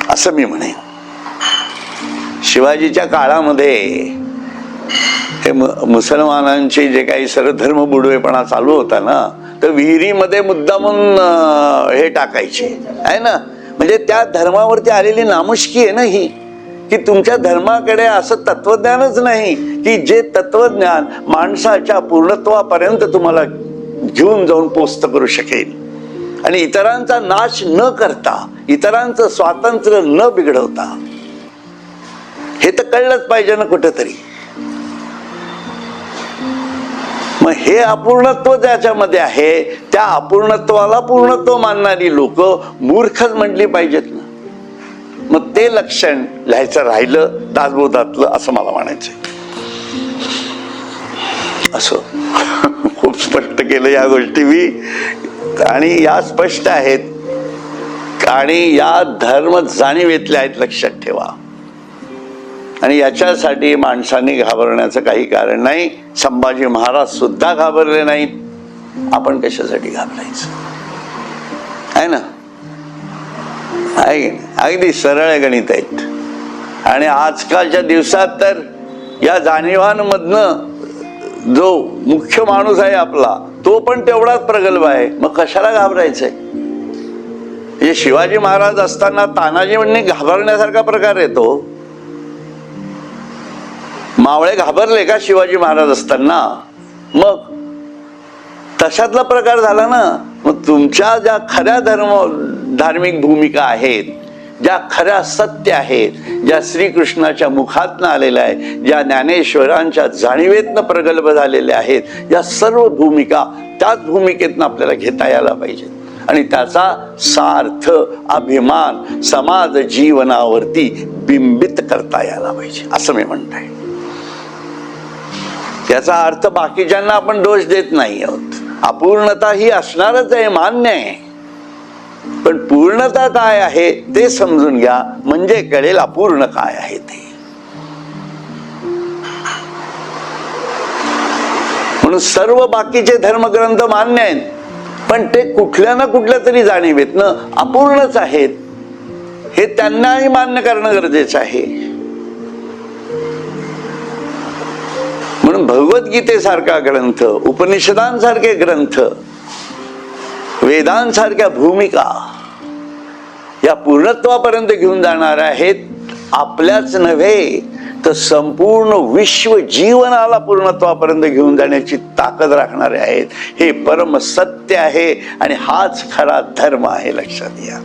असं मी म्हणेन. शिवाजीच्या काळामध्ये हे मुसलमानांचे जे काही सर्व धर्म बुडवेपणा चालू होता ना, तर विहिरीमध्ये मुद्दामून हे टाकायचे आहे ना. म्हणजे त्या धर्मावरती आलेली नामुष्की आहे ना ही, की तुमच्या धर्माकडे असं तत्वज्ञानच नाही की जे तत्वज्ञान माणसाच्या पूर्णत्वापर्यंत तुम्हाला घेऊन जाऊन पोस्ट करू शकेल. आणि इतरांचा नाश न करता, इतरांचं स्वातंत्र्य न बिघडवता, हे तर कळलंच पाहिजे ना कुठेतरी. मग हे अपूर्णत्व ज्याच्यामध्ये आहे त्या अपूर्णत्वाला पूर्णत्व मानणारी लोक मूर्खच म्हटली पाहिजेत ना. मग ते लक्षण लिहायचं राहिलं दासबोधातलं असं मला म्हणायचंय. असं खूप स्पष्ट केलं या गोष्टी मी, आणि या स्पष्ट आहेत आणि या धर्म जाणीवेतल्या आहेत, लक्षात ठेवा. आणि याच्यासाठी माणसांनी घाबरण्याचं काही कारण नाही. संभाजी महाराज सुद्धा घाबरले नाहीत. आपण कशासाठी घाबरायचं आहे ना? आहे अगदी सरळ गणित आहेत. आणि आजकालच्या दिवसात तर या जाणीवांमधनं जो मुख्य माणूस आहे आपला, तो पण तेवढाच प्रगल्भ आहे. मग कशाला घाबरायचंय? म्हणजे शिवाजी महाराज असताना तानाजी म्हणणे घाबरण्यासारखा प्रकार येतो. मावळे घाबरले का शिवाजी महाराज असताना? मग तशातला प्रकार झाला ना. मग तुमच्या ज्या खऱ्या धार्मिक भूमिका आहेत, ज्या खऱ्या सत्य आहेत, ज्या श्रीकृष्णाच्या मुखातनं आलेल्या आहेत, ज्या ज्ञानेश्वरांच्या जाणीवेतनं प्रगल्भ झालेल्या आहेत, या सर्व भूमिका त्याच भूमिकेतनं आपल्याला घेता यायला पाहिजेत. आणि त्याचा सार्थ अभिमान समाज जीवनावरती बिंबित करता यायला पाहिजे, असं मी म्हणतोय. याचा अर्थ बाकीच्यांना आपण दोष देत नाही आहोत. अपूर्णता ही असणारच आहे, मान्य आहे. पण पूर्णता काय आहे ते समजून घ्या, म्हणजे कळेल अपूर्ण काय आहे ते. म्हणून सर्व बाकीचे धर्मग्रंथ मान्य आहेत, पण ते कुठल्या ना कुठल्या तरी जाणीवेतनं अपूर्णच आहेत, हे त्यांनाही मान्य करणं गरजेचं आहे. म्हणून भगवद्गीतेसारखा ग्रंथ, उपनिषदांसारखे ग्रंथ, वेदांसारख्या भूमिका या पूर्णत्वापर्यंत घेऊन जाणार आहेत. आपल्याच नव्हे तर संपूर्ण विश्व जीवनाला पूर्णत्वापर्यंत घेऊन जाण्याची ताकद राखणारे आहेत. हे परम सत्य आहे आणि हाच खरा धर्म आहे, लक्षात घ्या.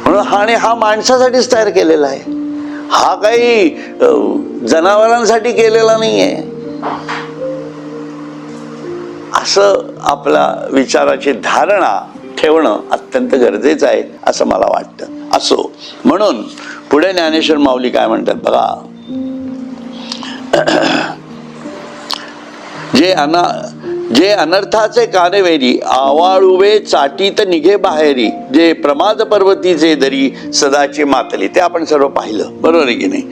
म्हणून हा माणसासाठीच तयार केलेला आहे. हा काही जनावरांसाठी केलेला नाहीये. असं आपला विचाराची धारणा ठेवणं अत्यंत गरजेचं आहे, असं मला वाटतं. असो, म्हणून पुढे ज्ञानेश्वर माऊली काय म्हणतात बघा. जे अनर्थाचे कानवेरी आवाळुवे चाटीत निघे बाहेरी, जे प्रमाद पर्वतीचे दरी सदाची मातली. ते आपण सर्व पाहिलं, बरोबर आहे की नाही?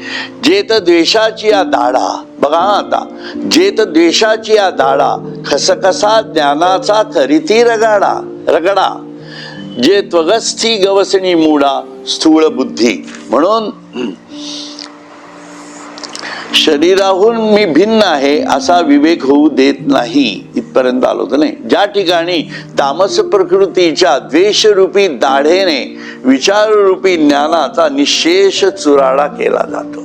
जेत द्वेषाची या दाढा, बघा आता, जेत द्वेषाची या दाढा खसखसा ज्ञानाचा करीती रगडा, जे त्वगस्थी गवसणी मूडा स्थूळ बुद्धी. म्हणून शरीराहून मी भिन्न आहे असा विवेक होऊ देत नाही, इथपर्यंत आलो तर नाही. ज्या ठिकाणी तामस प्रकृतीच्या द्वेषरूपी दाढेने विचाररूपी ज्ञानाचा निशेष चुराडा केला जातो.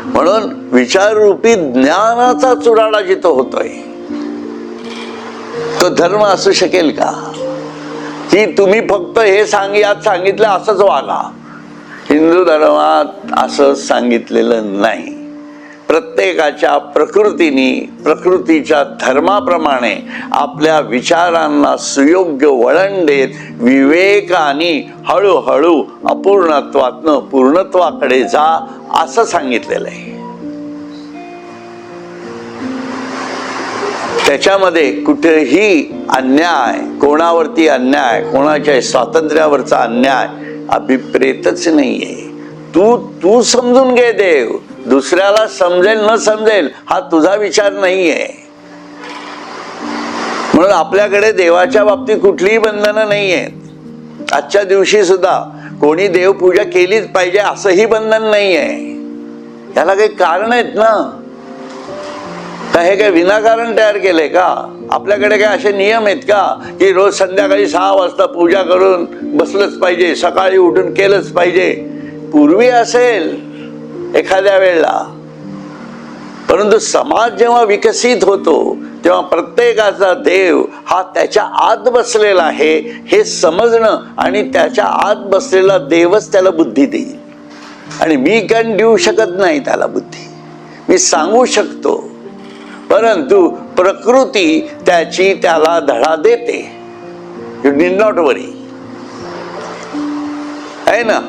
म्हणून विचाररूपी ज्ञानाचा चुराडा जिथं होतोय, तो धर्म असू शकेल का? की तुम्ही फक्त हे यात सांगितलं असंच वागा. हिंदू धर्मात असं सांगितलेलं नाही. प्रत्येकाच्या प्रकृतीच्या धर्माप्रमाणे आपल्या विचारांना सुयोग्य वळण देत विवेकाने हळूहळू अपूर्णत्वातनं पूर्णत्वाकडे जा, असं सांगितलेलं आहे. त्याच्यामध्ये कुठेही अन्याय, कोणावरती अन्याय, कोणाच्या स्वातंत्र्यावरचा अन्याय अभिप्रेतच नाहीये. तू समजून घे देव, दुसऱ्याला समजेल न समजेल हा तुझा विचार नाहीये. म्हणून आपल्याकडे देवाच्या बाबतीत कुठलीही बंधनं नाहीयेत. आजच्या दिवशी सुद्धा कोणी देवपूजा केलीच पाहिजे असंही बंधन नाहीये. याला काही कारण आहेत ना? का हे काय विनाकारण तयार केलंय का? आपल्याकडे काय असे नियम आहेत का की रोज संध्याकाळी 6 वाजता पूजा करून बसलंच पाहिजे, सकाळी उठून केलंच पाहिजे? पूर्वी असेल एखाद्या वेळेला, परंतु समाज जेव्हा विकसित होतो तेव्हा प्रत्येकाचा देव हा त्याच्या आत बसलेला आहे हे समजणं आणि त्याच्या आत बसलेला देवच त्याला बुद्धी देईल. आणि मी काय देऊ शकत नाही त्याला बुद्धी, मी सांगू शकतो, परंतु प्रकृती त्याला धडा देते. यू नीड नॉट वरी, आहे ना?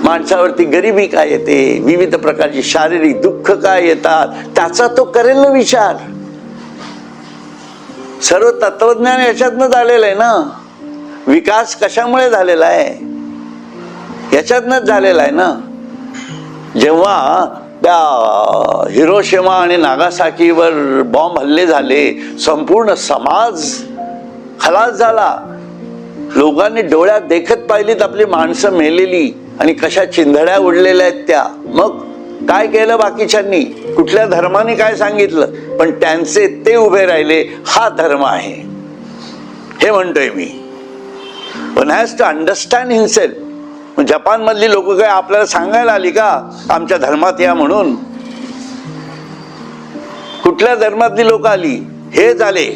माणसावरती गरिबी काय येते, विविध प्रकारची शारीरिक दुःख काय येतात, त्याचा तो करेल ना विचार. सर्व तत्वज्ञान याच्यातनंच आलेलं आहे ना. विकास कशामुळे झालेला आहे? याच्यातनच झालेला आहे ना. जेव्हा त्या हिरोशिमा आणि नागासाकीवर बॉम्ब हल्ले झाले, संपूर्ण समाज खलास झाला. लोकांनी डोळ्यात देखत पाहिलीत आपली माणसं मेलेली आणि कशा चिंधड्या उडलेल्या आहेत त्या. मग काय केलं बाकीच्यांनी? कुठल्या धर्माने काय सांगितलं? पण त्यांचे ते उभे राहिले. हा धर्म आहे हे म्हणतोय मी. One has to understand himself. Japan मधली लोक काय आपल्याला सांगायला आली का आमच्या धर्मात या म्हणून? कुठल्या धर्मातली लोक आली? हेच आले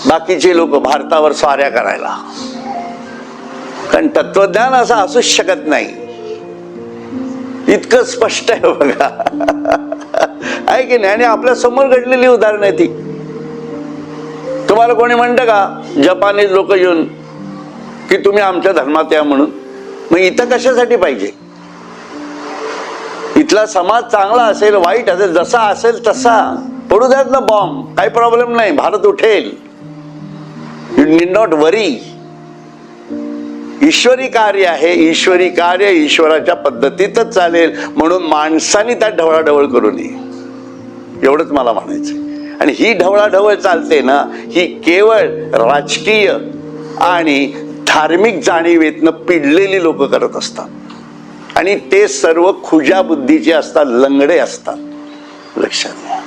बाकीचे लोक भारतावर स्वाऱ्या करायला. कारण तत्वज्ञान असं असूच शकत नाही. इतकं स्पष्ट आहे बघा, आहे की नाही? आणि आपल्या समोर घडलेली उदाहरणं आहे ती. तुम्हाला कोणी म्हणतं का जपानी लोक येऊन की तुम्ही आमच्या धर्मात या म्हणून? मग इथं कशासाठी पाहिजे? इथला समाज चांगला असेल वाईट असेल जसा असेल तसा पडू द्यात ना बॉम्ब, काही प्रॉब्लेम नाही. भारत उठेल. यू नीड नॉट वरी. ईश्वरी कार्य आहे. ईश्वरी कार्य ईश्वराच्या पद्धतीतच चालेल. म्हणून माणसाने त्यात ढवळाढवळ करू नये एवढंच मला म्हणायचं. आणि ही ढवळाढवळ चालते ना, ही केवळ राजकीय आणि धार्मिक जाणीवेतनं पिडलेली लोक करत असतात. आणि ते सर्व खुजा बुद्धीचे असतात, लंगडे असतात. लक्षात घ्या.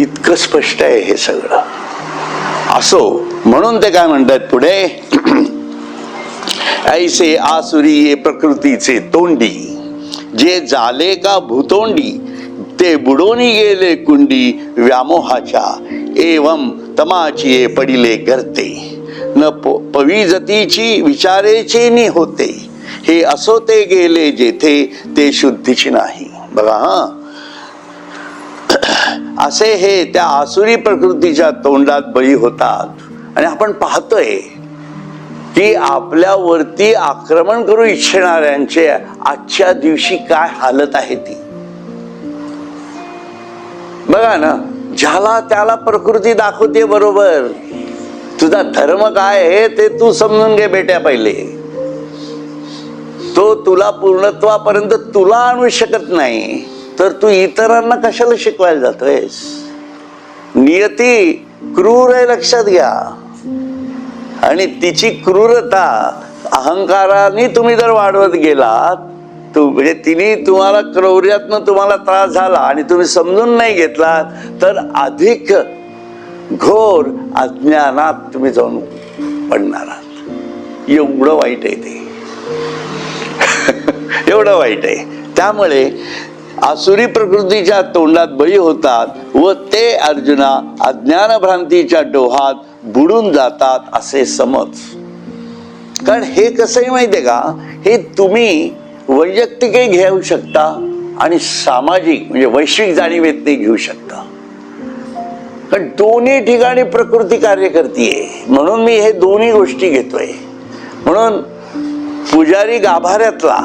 इतकं स्पष्ट आहे हे सगळं. असो म्हणून ते काय म्हणतात पुढे, ऐसे आसुरी ये प्रकृतीचे तोंडी, जे झाले का भूतोंडी, ते बुडोनी गेले कुंडी व्यामोहाच्या, एवं तमाचिये पडिले गर्ते, न पविजतीची विचारेचे नि होते, हे असो ते गेले जेथे ते शुद्धीची नाही. बघा हा, असे हे त्या आसुरी प्रकृतीच्या तोंडात बळी होतात. आणि आपण पाहतोय की आपल्यावरती आक्रमण करू इच्छिणाऱ्यांचे आजच्या दिवशी काय हालत आहे ती बघा ना. ज्याला त्याला प्रकृती दाखवते बरोबर. तुझा धर्म काय आहे ते तू समजून घे बेट्या पहिले. तो तुला पूर्णत्वापर्यंत तुला आणू शकत नाही, तर तू इतरांना कशाला शिकवायला जातोयस? नियती क्रूर आहे, लक्षात घ्या. आणि तिची क्रूरता अहंकाराने तुम्ही जर वाढवत गेलात, म्हणजे तिने तुम्हाला क्रौर्यातनं तुम्हाला त्रास झाला आणि तुम्ही समजून नाही घेतला, तर अधिक घोर अज्ञानात तुम्ही जाऊन पडणार आहात. एवढं वाईट आहे ते. एवढं वाईट आहे. त्यामुळे आसुरी प्रकृतीच्या तोंडात बळी होतात व ते अर्जुना अज्ञान भ्रांतीच्या डोहात बुडून जातात असे समज. कारण हे कसंही माहितीये का, हे तुम्ही वैयक्तिकही घेऊ शकता आणि सामाजिक म्हणजे वैश्विक जाणीवेतही घेऊ शकता. कारण दोन्ही ठिकाणी प्रकृती कार्य करतीये. म्हणून मी हे दोन्ही गोष्टी घेतोय. म्हणून पुजारी गाभाऱ्यातला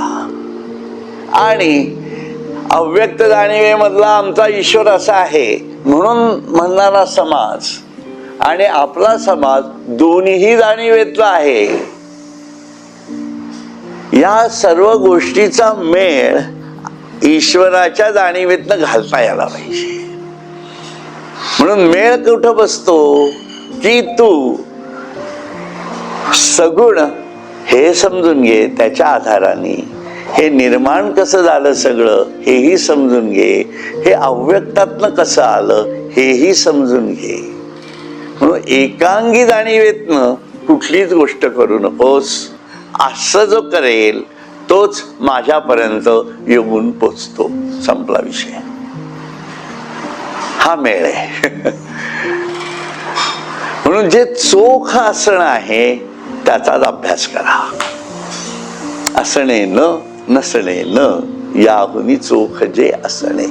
आणि अव्यक्त जाणीवेमधला आमचा ईश्वर असा आहे म्हणून म्हणणारा समाज आणि आपला समाज दोन्ही जाणीवेतला आहे. या सर्व गोष्टीचा मेळ ईश्वराच्या जाणीवेतनं घालता यायला पाहिजे. म्हणून मेळ कुठं बसतो की तू सगुण हे समजून घे, त्याच्या आधाराने हे निर्माण कसं झालं सगळं हेही समजून घे, हे अव्यक्तातनं कसं आलं हेही समजून घे. म्हणून एकांगी जाणीवेतनं कुठलीच गोष्ट करू नकोस. असं जो करेल तोच माझ्यापर्यंत येऊन पोचतो. संपला विषय. हा मेळ आहे. म्हणून जे चोख असणं आहे त्याचाच अभ्यास करा. असणे न नसणे न याहुनी चोख जे असणे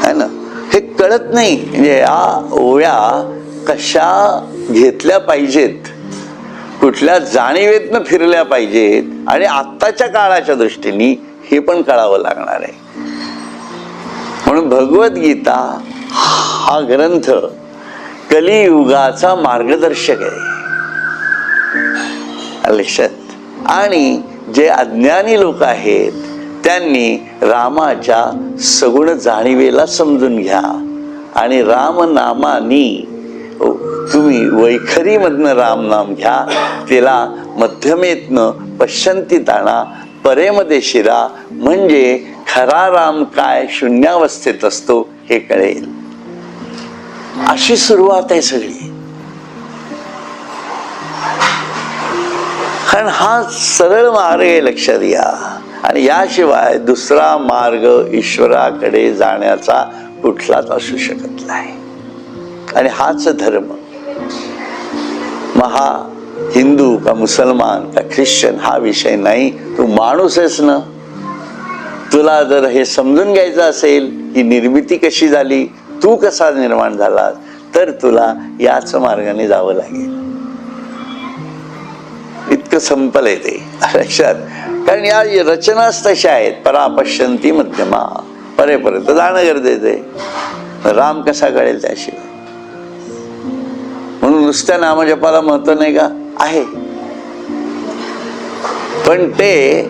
है ना. हे कळत नाही. म्हणजे या ओव्या कशा घेतल्या पाहिजेत, कुठल्या जाणीवेतनं फिरल्या पाहिजेत आणि आत्ताच्या काळाच्या दृष्टीने हे पण कळावं लागणार आहे. म्हणून भगवद्गीता हा ग्रंथ कलियुगाचा मार्गदर्शक आहे, लक्षात. आणि जे अज्ञानी लोक आहेत त्यांनी रामाच्या सगुण जाणीवेला समजून घ्या आणि रामनामानी तुम्ही वैखरीमधनं रामनाम घ्या, तिला मध्यमेतनं पश्चंतीत आणा, परेमध्ये शिरा, म्हणजे खरा राम काय शून्यावस्थेत असतो हे कळेल. अशी सुरुवात आहे सगळी. कारण हा सरळ मार्ग आहे, लक्षात घ्या. आणि याशिवाय दुसरा मार्ग ईश्वराकडे जाण्याचा कुठलाच असू शकत नाही. आणि हाच धर्म. मग हा हिंदू का मुसलमान का ख्रिश्चन हा विषय नाही. तू माणूस आहेस ना. तुला जर हे समजून घ्यायचं असेल की निर्मिती कशी झाली, तू कसा निर्माण झाला, तर तुला याच मार्गाने जावं लागेल. इतकं संपल आहे ते, लक्षात. कारण या रचनाच तशा आहेत. परा पश्यंती मध्यमा, परेपर्यंत जाणं गरजेचं आहे. राम कसा कळेल त्याशिवाय. म्हणून नुसत्या नामजपाला महत्व नाही का? आहे. पण ते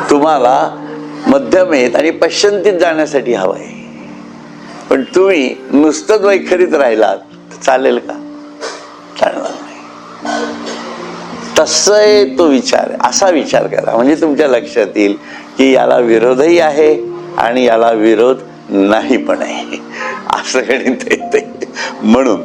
तुम्हाला मध्यमेत आणि पश्चंतीत जाण्यासाठी हवं आहे. पण तुम्ही नुसतंच वैखरीत राहिलात तर चालेल का? चालणार नाही. तसं तो विचार, असा विचार करा म्हणजे तुमच्या लक्षात येईल की याला विरोधही आहे आणि याला विरोध नाही पण आहे, असं गणित येते. म्हणून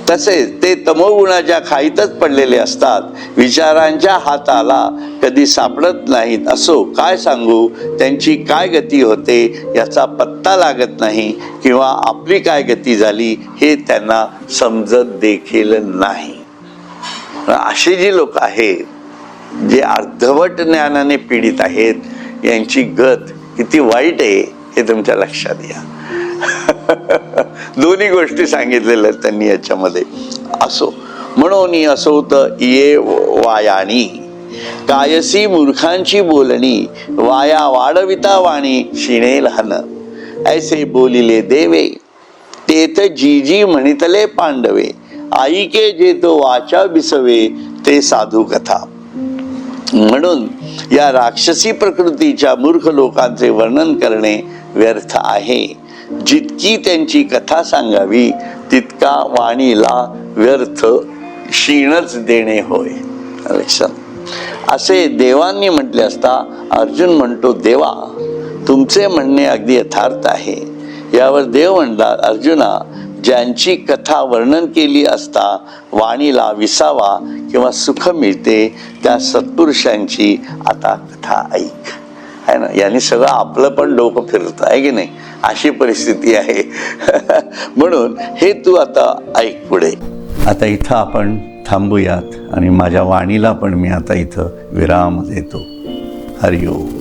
तसेच ते तमोगुणाच्या खाईतच पडलेले असतात. विचारांच्या हाताला कधी सापडत नाहीत. असो काय सांगू, त्यांची काय गती होते याचा पत्ता लागत नाही, किंवा आपली काय गती झाली हे त्यांना समजत देखील नाही. अशी जी लोक आहेत जे अर्धवट ज्ञानाने पीडित आहेत, यांची गत किती वाईट आहे हे तुमच्या लक्षात या. दोन्ही गोष्टी सांगितलेल्या आहेत त्यांनी याच्यामध्ये. असो म्हणून असोत ये वायाणी कायसी मूर्खांची बोलणी, वाया वाढविता वाणी शिणे लहान. ऐसे बोलिले देवे तेत जी म्हणितले पांडवे, आईके जे तो वाचा बिसवे ते साधू कथा. म्हणून या राक्षसी प्रकृतीच्या मूर्ख लोकांचे वर्णन करणे व्यर्थ आहे. जितकी त्यांची कथा सांगावी तितका वाणीला व्यर्थ क्षीणच देणे होय. असे देवांनी म्हटले असता अर्जुन म्हणतो, देवा तुमचे म्हणणे अगदी यथार्थ आहे. यावर देव म्हणतात, अर्जुना ज्यांची कथा वर्णन केली असता वाणीला विसावा किंवा सुख मिळते त्या सत्पुरुषांची आता कथा ऐक. आहे ना, यांनी सगळं आपलं पण डोकं फिरत आहे की नाही, अशी परिस्थिती आहे. म्हणून हे तू आता ऐक पुढे. आता इथं आपण थांबूयात आणि माझ्या वाणीला पण मी आता इथं विराम देतो. हरिओम.